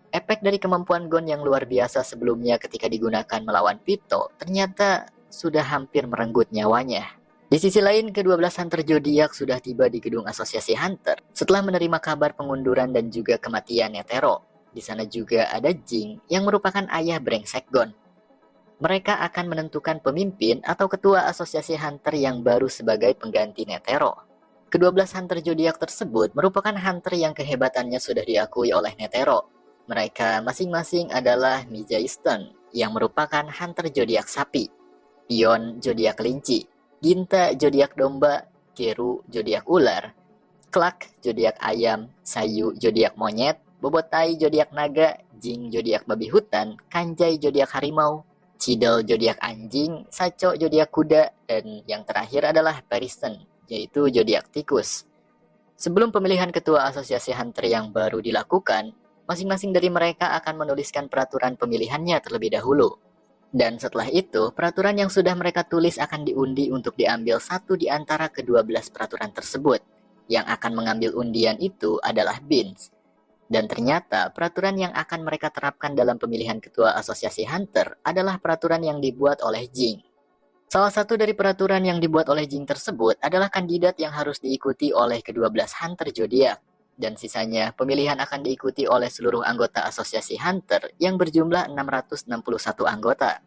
Efek dari kemampuan Gon yang luar biasa sebelumnya ketika digunakan melawan Pito ternyata sudah hampir merenggut nyawanya. Di sisi lain, ke-12 Hunter Zodiac sudah tiba di gedung asosiasi Hunter setelah menerima kabar pengunduran dan juga kematian Netero. Di sana juga ada Jing yang merupakan ayah brengsek Gon. Mereka akan menentukan pemimpin atau ketua asosiasi Hunter yang baru sebagai pengganti Netero. Ke-12 Hunter Zodiac tersebut merupakan Hunter yang kehebatannya sudah diakui oleh Netero. Mereka masing-masing adalah Mijaisten yang merupakan Hunter Zodiac sapi, Pion Zodiac kelinci, Ginta zodiak domba, Keru zodiak ular, Klak zodiak ayam, Sayu zodiak monyet, Bobotai zodiak naga, Jing zodiak babi hutan, Kanjai zodiak harimau, Cidel zodiak anjing, Saco zodiak kuda, dan yang terakhir adalah Parisen, yaitu zodiak tikus. Sebelum pemilihan ketua asosiasi Hunter yang baru dilakukan, masing-masing dari mereka akan menuliskan peraturan pemilihannya terlebih dahulu. Dan setelah itu, peraturan yang sudah mereka tulis akan diundi untuk diambil satu di antara ke-12 peraturan tersebut. Yang akan mengambil undian itu adalah Beans. Dan ternyata, peraturan yang akan mereka terapkan dalam pemilihan ketua asosiasi Hunter adalah peraturan yang dibuat oleh Jing. Salah satu dari peraturan yang dibuat oleh Jing tersebut adalah kandidat yang harus diikuti oleh ke-12 Hunter Zodiac. Dan sisanya, pemilihan akan diikuti oleh seluruh anggota asosiasi Hunter yang berjumlah 661 anggota.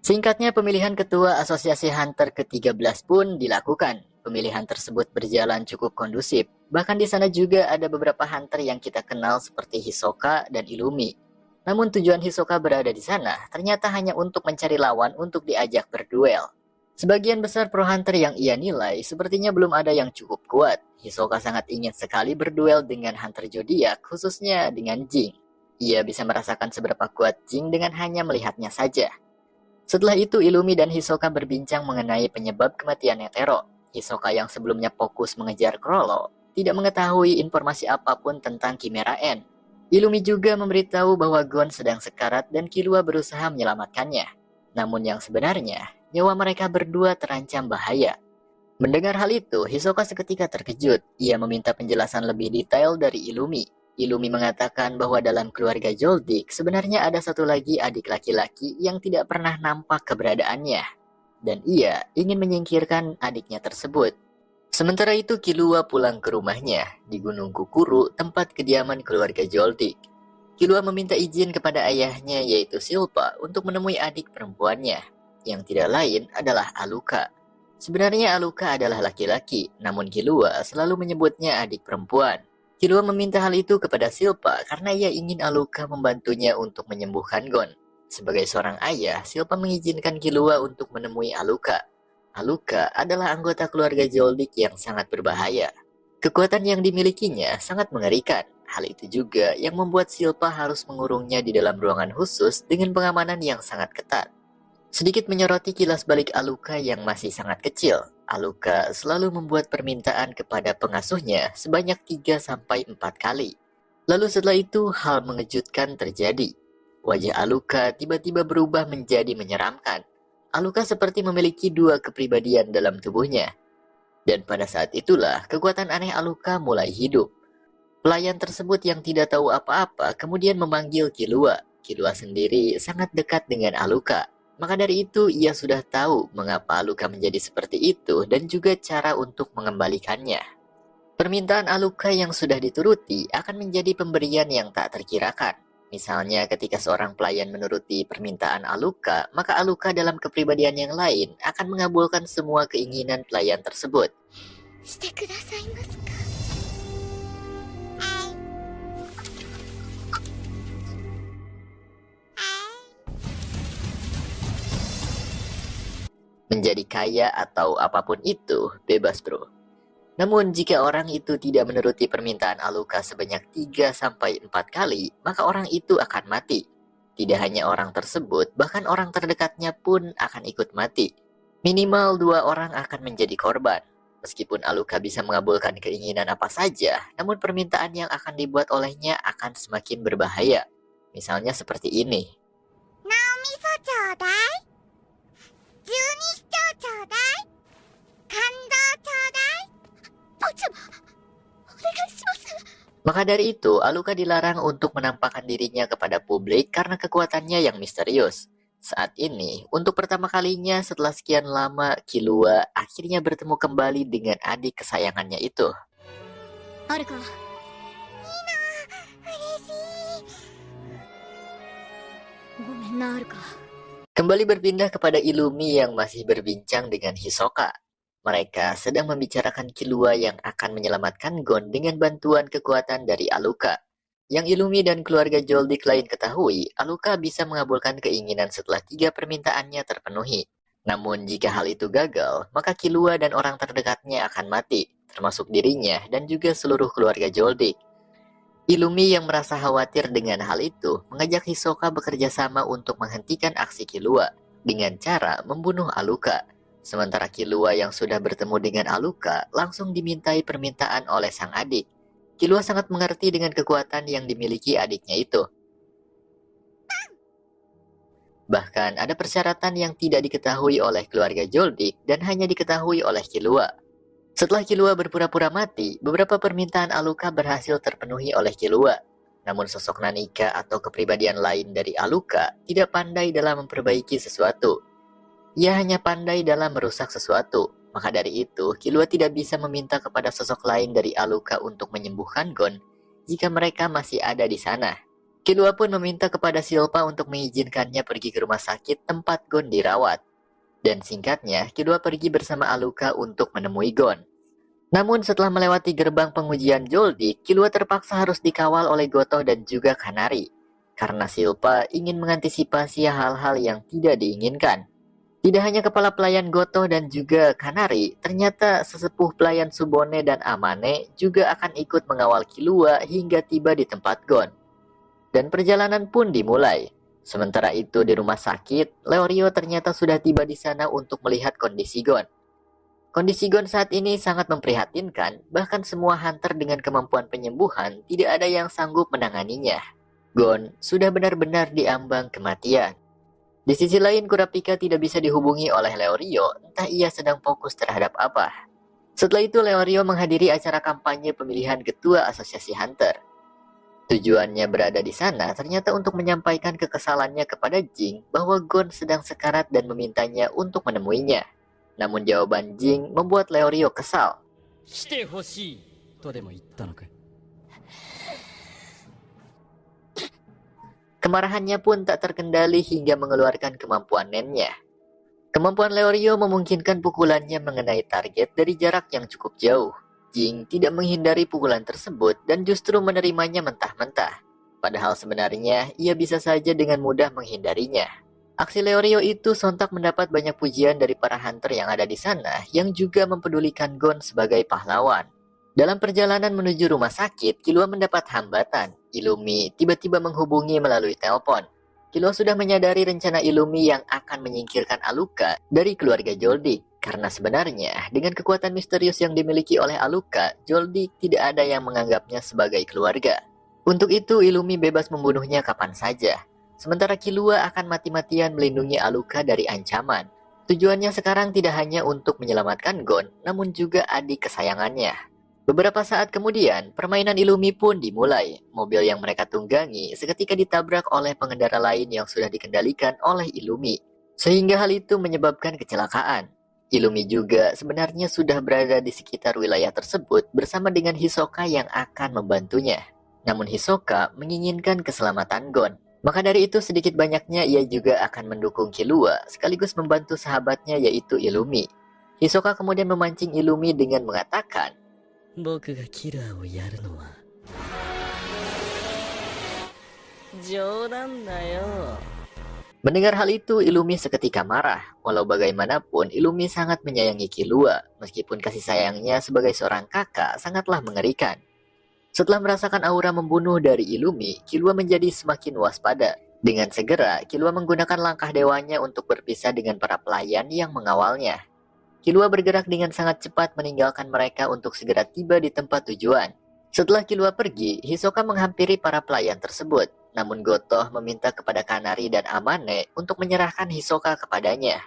Singkatnya, pemilihan ketua asosiasi Hunter ke-13 pun dilakukan. Pemilihan tersebut berjalan cukup kondusif. Bahkan di sana juga ada beberapa Hunter yang kita kenal seperti Hisoka dan Illumi. Namun tujuan Hisoka berada di sana ternyata hanya untuk mencari lawan untuk diajak berduel. Sebagian besar pro hunter yang ia nilai sepertinya belum ada yang cukup kuat. Hisoka sangat ingin sekali berduel dengan Hunter Zodiac, khususnya dengan Jing. Ia bisa merasakan seberapa kuat Jing dengan hanya melihatnya saja. Setelah itu, Illumi dan Hisoka berbincang mengenai penyebab kematian Netero. Hisoka yang sebelumnya fokus mengejar Chrollo tidak mengetahui informasi apapun tentang Chimera Ant. Illumi juga memberitahu bahwa Gon sedang sekarat dan Killua berusaha menyelamatkannya. Namun yang sebenarnya, nyawa mereka berdua terancam bahaya. Mendengar hal itu, Hisoka seketika terkejut. Ia meminta penjelasan lebih detail dari Illumi. Illumi mengatakan bahwa dalam keluarga Zoldyck sebenarnya ada satu lagi adik laki-laki yang tidak pernah nampak keberadaannya. Dan ia ingin menyingkirkan adiknya tersebut. Sementara itu Killua pulang ke rumahnya di Gunung Kukuru, tempat kediaman keluarga Zoldyck. Killua meminta izin kepada ayahnya yaitu Silpa untuk menemui adik perempuannya, yang tidak lain adalah Aluka. Sebenarnya Aluka adalah laki-laki, namun Killua selalu menyebutnya adik perempuan. Killua meminta hal itu kepada Silpa karena ia ingin Aluka membantunya untuk menyembuhkan Gon. Sebagai seorang ayah, Silpa mengizinkan Killua untuk menemui Aluka. Aluka adalah anggota keluarga Zoldyck yang sangat berbahaya. Kekuatan yang dimilikinya sangat mengerikan. Hal itu juga yang membuat Silpa harus mengurungnya di dalam ruangan khusus dengan pengamanan yang sangat ketat. Sedikit menyoroti kilas balik Aluka yang masih sangat kecil, Aluka selalu membuat permintaan kepada pengasuhnya sebanyak 3-4 kali. Lalu setelah itu hal mengejutkan terjadi. Wajah Aluka tiba-tiba berubah menjadi menyeramkan. Aluka seperti memiliki dua kepribadian dalam tubuhnya. Dan pada saat itulah kekuatan aneh Aluka mulai hidup. Pelayan tersebut yang tidak tahu apa-apa kemudian memanggil Killua. Killua sendiri sangat dekat dengan Aluka. Maka dari itu ia sudah tahu mengapa Aluka menjadi seperti itu dan juga cara untuk mengembalikannya. Permintaan Aluka yang sudah dituruti akan menjadi pemberian yang tak terkirakan. Misalnya ketika seorang pelayan menuruti permintaan Aluka, maka Aluka dalam kepribadian yang lain akan mengabulkan semua keinginan pelayan tersebut. Menjadi kaya atau apapun itu, bebas bro. Namun jika orang itu tidak menuruti permintaan Aluka sebanyak 3 sampai 4 kali, maka orang itu akan mati. Tidak hanya orang tersebut, bahkan orang terdekatnya pun akan ikut mati. Minimal 2 orang akan menjadi korban. Meskipun Aluka bisa mengabulkan keinginan apa saja, namun permintaan yang akan dibuat olehnya akan semakin berbahaya. Misalnya seperti ini. 味噌ちょうだい、十二指腸ちょうだい、肝臓ちょうだい。坊ちゃま、お願いします。 Maka dari itu, Aluka dilarang untuk menampakkan dirinya kepada publik karena kekuatannya yang misterius. Saat ini, untuk pertama kalinya setelah sekian lama, Killua akhirnya bertemu kembali dengan adik kesayangannya itu. あるか。いいな、嬉しい。ごめんな、あるか。 Kembali berpindah kepada Illumi yang masih berbincang dengan Hisoka. Mereka sedang membicarakan Killua yang akan menyelamatkan Gon dengan bantuan kekuatan dari Aluka. Yang Illumi dan keluarga Joldik lain ketahui, Aluka bisa mengabulkan keinginan setelah 3 permintaannya terpenuhi. Namun jika hal itu gagal, maka Killua dan orang terdekatnya akan mati, termasuk dirinya dan juga seluruh keluarga Joldik. Illumi yang merasa khawatir dengan hal itu, mengajak Hisoka bekerja sama untuk menghentikan aksi Killua dengan cara membunuh Aluka. Sementara Killua yang sudah bertemu dengan Aluka langsung dimintai permintaan oleh sang adik. Killua sangat mengerti dengan kekuatan yang dimiliki adiknya itu. Bahkan ada persyaratan yang tidak diketahui oleh keluarga Joldik dan hanya diketahui oleh Killua. Setelah Killua berpura-pura mati, beberapa permintaan Aluka berhasil terpenuhi oleh Killua. Namun sosok Nanika atau kepribadian lain dari Aluka tidak pandai dalam memperbaiki sesuatu. Ia hanya pandai dalam merusak sesuatu. Maka dari itu, Killua tidak bisa meminta kepada sosok lain dari Aluka untuk menyembuhkan Gon jika mereka masih ada di sana. Killua pun meminta kepada Silpa untuk mengizinkannya pergi ke rumah sakit tempat Gon dirawat. Dan singkatnya, Killua pergi bersama Aluka untuk menemui Gon. Namun setelah melewati gerbang pengujian Joldik, Killua terpaksa harus dikawal oleh Gotoh dan juga Kanari. Karena Silpa ingin mengantisipasi hal-hal yang tidak diinginkan. Tidak hanya kepala pelayan Gotoh dan juga Kanari, ternyata sesepuh pelayan Subone dan Amane juga akan ikut mengawal Killua hingga tiba di tempat Gon. Dan perjalanan pun dimulai. Sementara itu di rumah sakit, Leorio ternyata sudah tiba di sana untuk melihat kondisi Gon. Kondisi Gon saat ini sangat memprihatinkan, bahkan semua hunter dengan kemampuan penyembuhan tidak ada yang sanggup menanganinya. Gon sudah benar-benar diambang kematian. Di sisi lain, Kurapika tidak bisa dihubungi oleh Leorio, entah ia sedang fokus terhadap apa. Setelah itu, Leorio menghadiri acara kampanye pemilihan ketua asosiasi Hunter. Tujuannya berada di sana ternyata untuk menyampaikan kekesalannya kepada Jing bahwa Gon sedang sekarat dan memintanya untuk menemuinya. Namun jawaban Jing membuat Leorio kesal. してほしいとでも言ったのか。 Kemarahannya pun tak terkendali hingga mengeluarkan kemampuan nennya. Kemampuan Leorio memungkinkan pukulannya mengenai target dari jarak yang cukup jauh. Jing tidak menghindari pukulan tersebut dan justru menerimanya mentah-mentah. Padahal sebenarnya ia bisa saja dengan mudah menghindarinya. Aksi Leorio itu sontak mendapat banyak pujian dari para hunter yang ada di sana yang juga mempedulikan Gon sebagai pahlawan. Dalam perjalanan menuju rumah sakit, Killua mendapat hambatan. Illumi tiba-tiba menghubungi melalui telepon. Killua sudah menyadari rencana Illumi yang akan menyingkirkan Aluka dari keluarga Joldik. Karena sebenarnya, dengan kekuatan misterius yang dimiliki oleh Aluka, Joldik tidak ada yang menganggapnya sebagai keluarga. Untuk itu, Illumi bebas membunuhnya kapan saja. Sementara Killua akan mati-matian melindungi Aluka dari ancaman. Tujuannya sekarang tidak hanya untuk menyelamatkan Gon, namun juga adik kesayangannya. Beberapa saat kemudian, permainan Illumi pun dimulai. Mobil yang mereka tunggangi seketika ditabrak oleh pengendara lain yang sudah dikendalikan oleh Illumi. Sehingga hal itu menyebabkan kecelakaan. Illumi juga sebenarnya sudah berada di sekitar wilayah tersebut bersama dengan Hisoka yang akan membantunya. Namun Hisoka menginginkan keselamatan Gon. Maka dari itu sedikit banyaknya ia juga akan mendukung Killua sekaligus membantu sahabatnya yaitu Illumi. Hisoka kemudian memancing Illumi dengan mengatakan, 僕がキラーをやるのは冗談だよ。Mendengar hal itu, Illumi seketika marah. Walau bagaimanapun, Illumi sangat menyayangi Killua, meskipun kasih sayangnya sebagai seorang kakak sangatlah mengerikan. Setelah merasakan aura membunuh dari Illumi, Killua menjadi semakin waspada. Dengan segera, Killua menggunakan langkah dewanya untuk berpisah dengan para pelayan yang mengawalnya. Killua bergerak dengan sangat cepat meninggalkan mereka untuk segera tiba di tempat tujuan. Setelah Killua pergi, Hisoka menghampiri para pelayan tersebut. Namun Gotoh meminta kepada Kanari dan Amane untuk menyerahkan Hisoka kepadanya.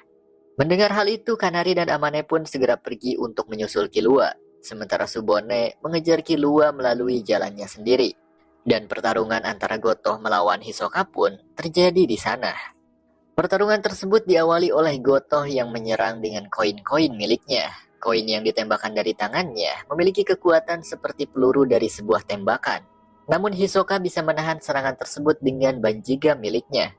Mendengar hal itu, Kanari dan Amane pun segera pergi untuk menyusul Killua. Sementara Subone mengejar Killua melalui jalannya sendiri. Dan pertarungan antara Gotoh melawan Hisoka pun terjadi di sana. Pertarungan tersebut diawali oleh Gotoh yang menyerang dengan koin-koin miliknya. Koin yang ditembakkan dari tangannya memiliki kekuatan seperti peluru dari sebuah tembakan. Namun Hisoka bisa menahan serangan tersebut dengan banjiga miliknya.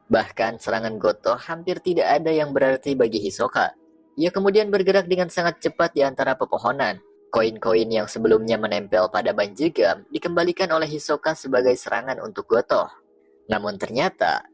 Bahkan serangan Gotoh hampir tidak ada yang berarti bagi Hisoka. Ia kemudian bergerak dengan sangat cepat di antara pepohonan. Koin-koin yang sebelumnya menempel pada banjigam dikembalikan oleh Hisoka sebagai serangan untuk Gotoh. Namun ternyata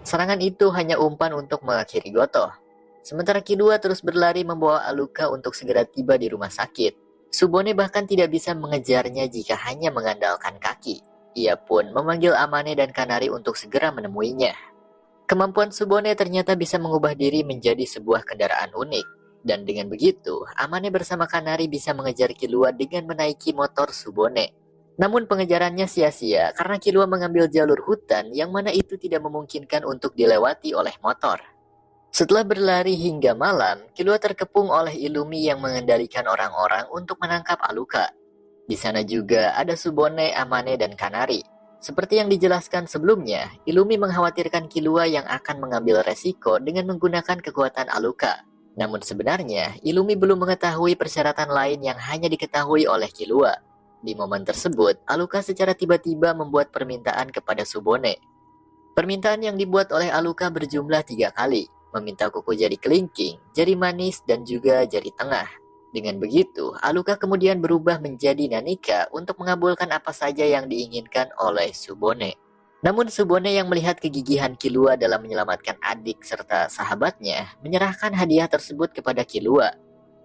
serangan itu hanya umpan untuk mengakhiri Gotoh. Sementara Killua terus berlari membawa Aluka untuk segera tiba di rumah sakit. Subone bahkan tidak bisa mengejarnya jika hanya mengandalkan kaki. Ia pun memanggil Amane dan Kanari untuk segera menemuinya. Kemampuan Subone ternyata bisa mengubah diri menjadi sebuah kendaraan unik. Dan dengan begitu, Amane bersama Kanari bisa mengejar Killua dengan menaiki motor Subone. Namun pengejarannya sia-sia karena Killua mengambil jalur hutan yang mana itu tidak memungkinkan untuk dilewati oleh motor. Setelah berlari hingga malam, Killua terkepung oleh Illumi yang mengendalikan orang-orang untuk menangkap Aluka. Di sana juga ada Subone, Amane, dan Kanari. Seperti yang dijelaskan sebelumnya, Illumi mengkhawatirkan Killua yang akan mengambil resiko dengan menggunakan kekuatan Aluka. Namun sebenarnya, Illumi belum mengetahui persyaratan lain yang hanya diketahui oleh Killua. Di momen tersebut, Aluka secara tiba-tiba membuat permintaan kepada Subone. Permintaan yang dibuat oleh Aluka berjumlah 3 kali. Meminta kuku jari kelingking, jari manis, dan juga jari tengah. Dengan begitu, Aluka kemudian berubah menjadi Nanika untuk mengabulkan apa saja yang diinginkan oleh Subone. Namun Subone yang melihat kegigihan Killua dalam menyelamatkan adik serta sahabatnya, menyerahkan hadiah tersebut kepada Killua.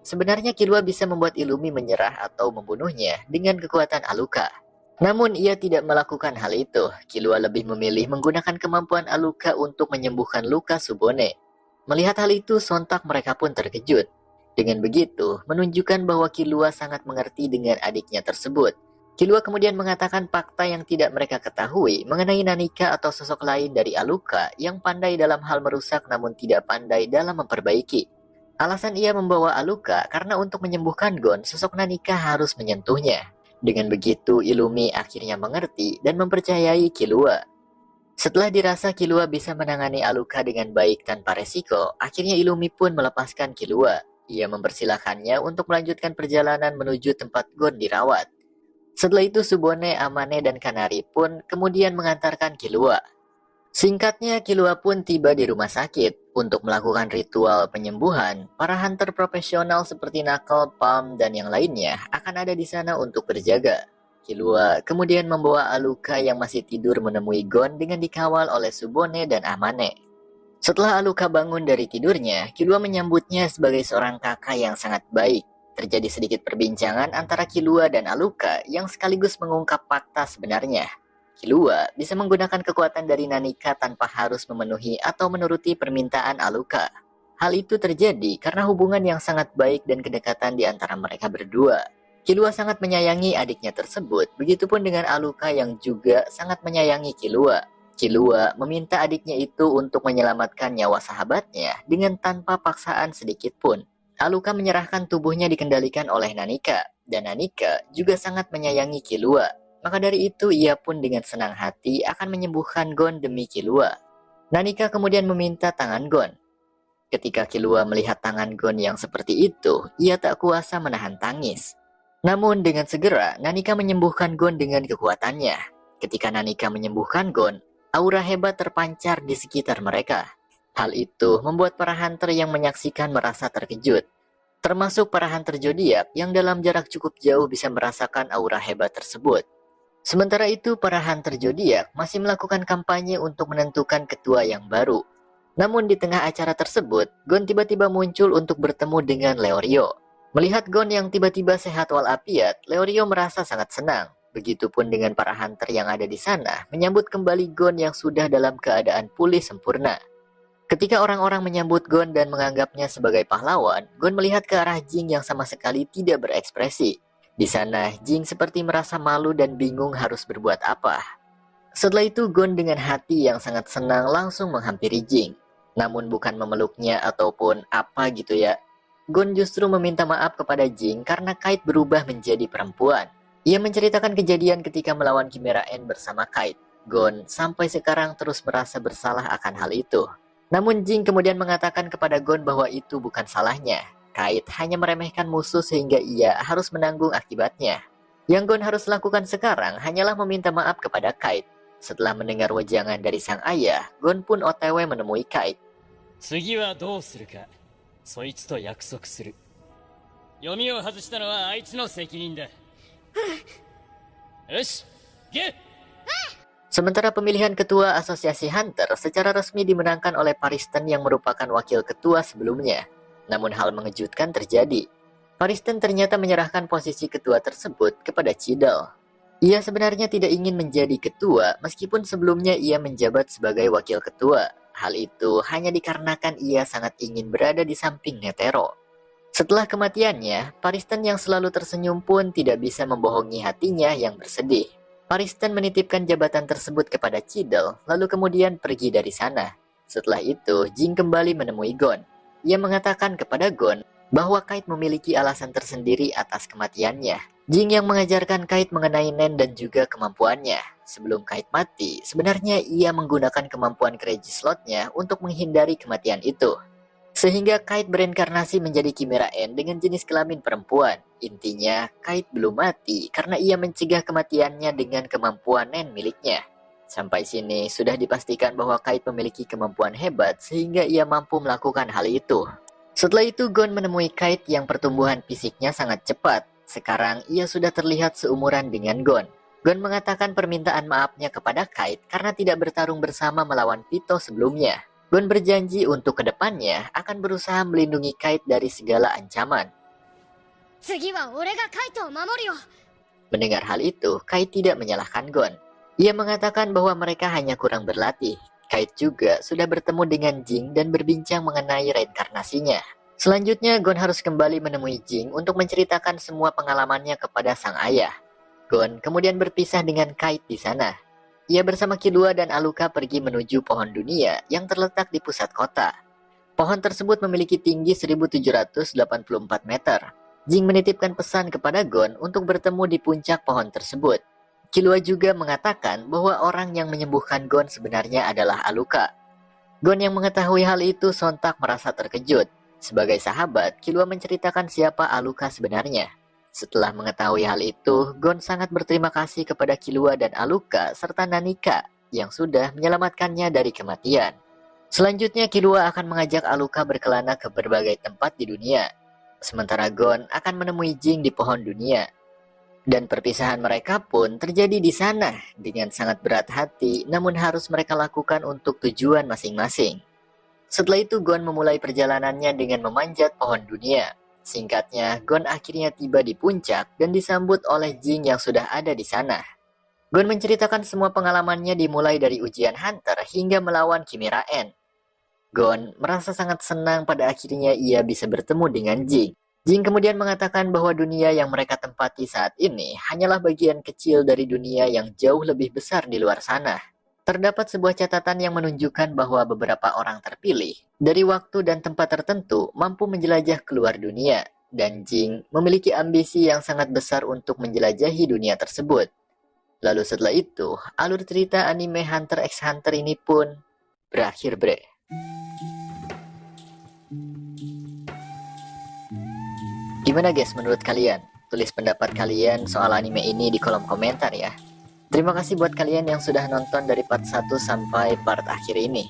Sebenarnya Killua bisa membuat Illumi menyerah atau membunuhnya dengan kekuatan Aluka. Namun ia tidak melakukan hal itu. Killua lebih memilih menggunakan kemampuan Aluka untuk menyembuhkan luka Subone. Melihat hal itu, sontak mereka pun terkejut. Dengan begitu, menunjukkan bahwa Killua sangat mengerti dengan adiknya tersebut. Killua kemudian mengatakan fakta yang tidak mereka ketahui mengenai Nanika atau sosok lain dari Aluka yang pandai dalam hal merusak namun tidak pandai dalam memperbaiki. Alasan ia membawa Aluka karena untuk menyembuhkan Gon, sosok Nanika harus menyentuhnya. Dengan begitu, Illumi akhirnya mengerti dan mempercayai Killua. Setelah dirasa Killua bisa menangani Aluka dengan baik tanpa resiko, akhirnya Illumi pun melepaskan Killua. Ia mempersilahkannya untuk melanjutkan perjalanan menuju tempat Gon dirawat. Setelah itu Subone, Amane, dan Kanari pun kemudian mengantarkan Killua. Singkatnya, Killua pun tiba di rumah sakit. Untuk melakukan ritual penyembuhan, para hunter profesional seperti Knuckle, Palm, dan yang lainnya akan ada di sana untuk berjaga. Killua kemudian membawa Aluka yang masih tidur menemui Gon dengan dikawal oleh Subone dan Amane. Setelah Aluka bangun dari tidurnya, Killua menyambutnya sebagai seorang kakak yang sangat baik. Terjadi sedikit perbincangan antara Killua dan Aluka yang sekaligus mengungkap fakta sebenarnya. Killua bisa menggunakan kekuatan dari Nanika tanpa harus memenuhi atau menuruti permintaan Aluka. Hal itu terjadi karena hubungan yang sangat baik dan kedekatan di antara mereka berdua. Killua sangat menyayangi adiknya tersebut, begitupun dengan Aluka yang juga sangat menyayangi Killua. Killua meminta adiknya itu untuk menyelamatkan nyawa sahabatnya dengan tanpa paksaan sedikit pun. Aluka menyerahkan tubuhnya dikendalikan oleh Nanika, dan Nanika juga sangat menyayangi Killua. Maka dari itu ia pun dengan senang hati akan menyembuhkan Gon demi Killua. Nanika kemudian meminta tangan Gon. Ketika Killua melihat tangan Gon yang seperti itu, ia tak kuasa menahan tangis. Namun dengan segera, Nanika menyembuhkan Gon dengan kekuatannya. Ketika Nanika menyembuhkan Gon, aura hebat terpancar di sekitar mereka. Hal itu membuat para hunter yang menyaksikan merasa terkejut. Termasuk para hunter zodiak yang dalam jarak cukup jauh bisa merasakan aura hebat tersebut. Sementara itu, para Hunter Zodiac masih melakukan kampanye untuk menentukan ketua yang baru. Namun di tengah acara tersebut, Gon tiba-tiba muncul untuk bertemu dengan Leorio. Melihat Gon yang tiba-tiba sehat walafiat, Leorio merasa sangat senang. Begitupun dengan para Hunter yang ada di sana, menyambut kembali Gon yang sudah dalam keadaan pulih sempurna. Ketika orang-orang menyambut Gon dan menganggapnya sebagai pahlawan, Gon melihat ke arah Jing yang sama sekali tidak berekspresi. Di sana, Jing seperti merasa malu dan bingung harus berbuat apa. Setelah itu, Gon dengan hati yang sangat senang langsung menghampiri Jing. Namun bukan memeluknya ataupun apa gitu ya. Gon justru meminta maaf kepada Jing karena Kite berubah menjadi perempuan. Ia menceritakan kejadian ketika melawan Chimera Ant bersama Kite. Gon sampai sekarang terus merasa bersalah akan hal itu. Namun Jing kemudian mengatakan kepada Gon bahwa itu bukan salahnya. Kite hanya meremehkan musuh sehingga ia harus menanggung akibatnya. Yang Gon harus lakukan sekarang hanyalah meminta maaf kepada Kite. Setelah mendengar wejangan dari sang ayah, Gon pun OTW menemui Kite. 次はどうするか、そいつと約束する。読みを外したのはあいつの責任だ。よし、ゲッ Sementara pemilihan ketua asosiasi Hunter secara resmi dimenangkan oleh Paristen yang merupakan wakil ketua sebelumnya. Namun hal mengejutkan terjadi. Paristen ternyata menyerahkan posisi ketua tersebut kepada Cidel. Ia sebenarnya tidak ingin menjadi ketua meskipun sebelumnya ia menjabat sebagai wakil ketua. Hal itu hanya dikarenakan ia sangat ingin berada di samping Netero. Setelah kematiannya, Paristen yang selalu tersenyum pun tidak bisa membohongi hatinya yang bersedih. Paristen menitipkan jabatan tersebut kepada Cidel, lalu kemudian pergi dari sana. Setelah itu, Jing kembali menemui Gon. Ia mengatakan kepada Gon bahwa Kite memiliki alasan tersendiri atas kematiannya. Jing yang mengajarkan Kite mengenai Nen dan juga kemampuannya. Sebelum Kite mati, sebenarnya ia menggunakan kemampuan Crazy Slot-nya untuk menghindari kematian itu. Sehingga Kite bereinkarnasi menjadi Chimera Ant dengan jenis kelamin perempuan. Intinya, Kite belum mati karena ia mencegah kematiannya dengan kemampuan Nen miliknya. Sampai sini sudah dipastikan bahwa Kite memiliki kemampuan hebat sehingga ia mampu melakukan hal itu. Setelah itu Gon menemui Kite yang pertumbuhan fisiknya sangat cepat. Sekarang ia sudah terlihat seumuran dengan Gon. Gon mengatakan permintaan maafnya kepada Kite karena tidak bertarung bersama melawan Pito sebelumnya. Gon berjanji untuk kedepannya akan berusaha melindungi Kite dari segala ancaman. 次は俺がカイトを守るよ。 Mendengar hal itu, Kite tidak menyalahkan Gon. Ia mengatakan bahwa mereka hanya kurang berlatih. Kite juga sudah bertemu dengan Jing dan berbincang mengenai reinkarnasinya. Selanjutnya, Gon harus kembali menemui Jing untuk menceritakan semua pengalamannya kepada sang ayah. Gon kemudian berpisah dengan Kite di sana. Ia bersama Killua dan Aluka pergi menuju pohon dunia yang terletak di pusat kota. Pohon tersebut memiliki tinggi 1784 meter. Jing menitipkan pesan kepada Gon untuk bertemu di puncak pohon tersebut. Killua juga mengatakan bahwa orang yang menyembuhkan Gon sebenarnya adalah Aluka. Gon yang mengetahui hal itu sontak merasa terkejut. Sebagai sahabat, Killua menceritakan siapa Aluka sebenarnya. Setelah mengetahui hal itu, Gon sangat berterima kasih kepada Killua dan Aluka serta Nanika yang sudah menyelamatkannya dari kematian. Selanjutnya, Killua akan mengajak Aluka berkelana ke berbagai tempat di dunia. Sementara Gon akan menemui Jing di pohon dunia. Dan perpisahan mereka pun terjadi di sana dengan sangat berat hati, namun harus mereka lakukan untuk tujuan masing-masing. Setelah itu, Gon memulai perjalanannya dengan memanjat pohon dunia. Singkatnya, Gon akhirnya tiba di puncak dan disambut oleh Jing yang sudah ada di sana. Gon menceritakan semua pengalamannya dimulai dari ujian Hunter hingga melawan Chimera Ant. Gon merasa sangat senang pada akhirnya ia bisa bertemu dengan Jing. Jing kemudian mengatakan bahwa dunia yang mereka tempati saat ini hanyalah bagian kecil dari dunia yang jauh lebih besar di luar sana. Terdapat sebuah catatan yang menunjukkan bahwa beberapa orang terpilih dari waktu dan tempat tertentu mampu menjelajah keluar dunia, dan Jing memiliki ambisi yang sangat besar untuk menjelajahi dunia tersebut. Lalu setelah itu, alur cerita anime Hunter x Hunter ini pun berakhir, bre. Gimana guys menurut kalian? Tulis pendapat kalian soal anime ini di kolom komentar ya. Terima kasih buat kalian yang sudah nonton dari part 1 sampai part akhir ini.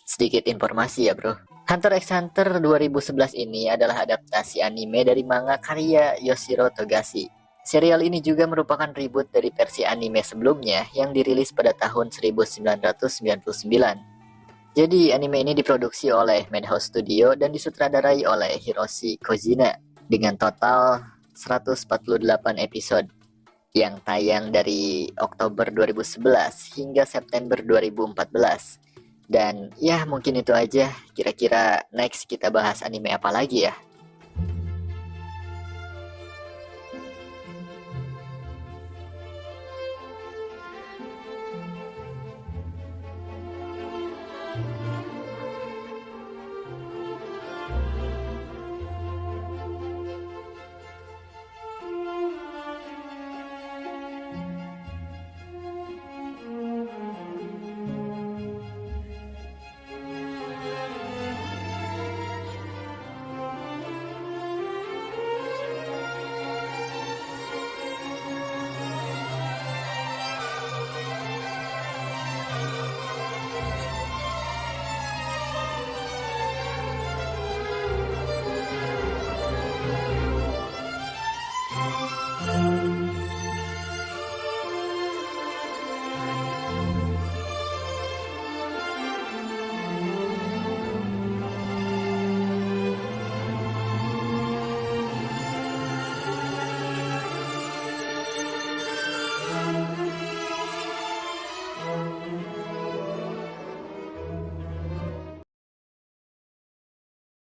Sedikit informasi ya bro. Hunter x Hunter 2011 ini adalah adaptasi anime dari manga karya Yoshiro Togashi. Serial ini juga merupakan reboot dari versi anime sebelumnya yang dirilis pada tahun 1999. Jadi anime ini diproduksi oleh Madhouse Studio dan disutradarai oleh Hiroshi Kojima dengan total 148 episode yang tayang dari Oktober 2011 hingga September 2014. Dan ya mungkin itu aja. Kira-kira next kita bahas anime apa lagi ya?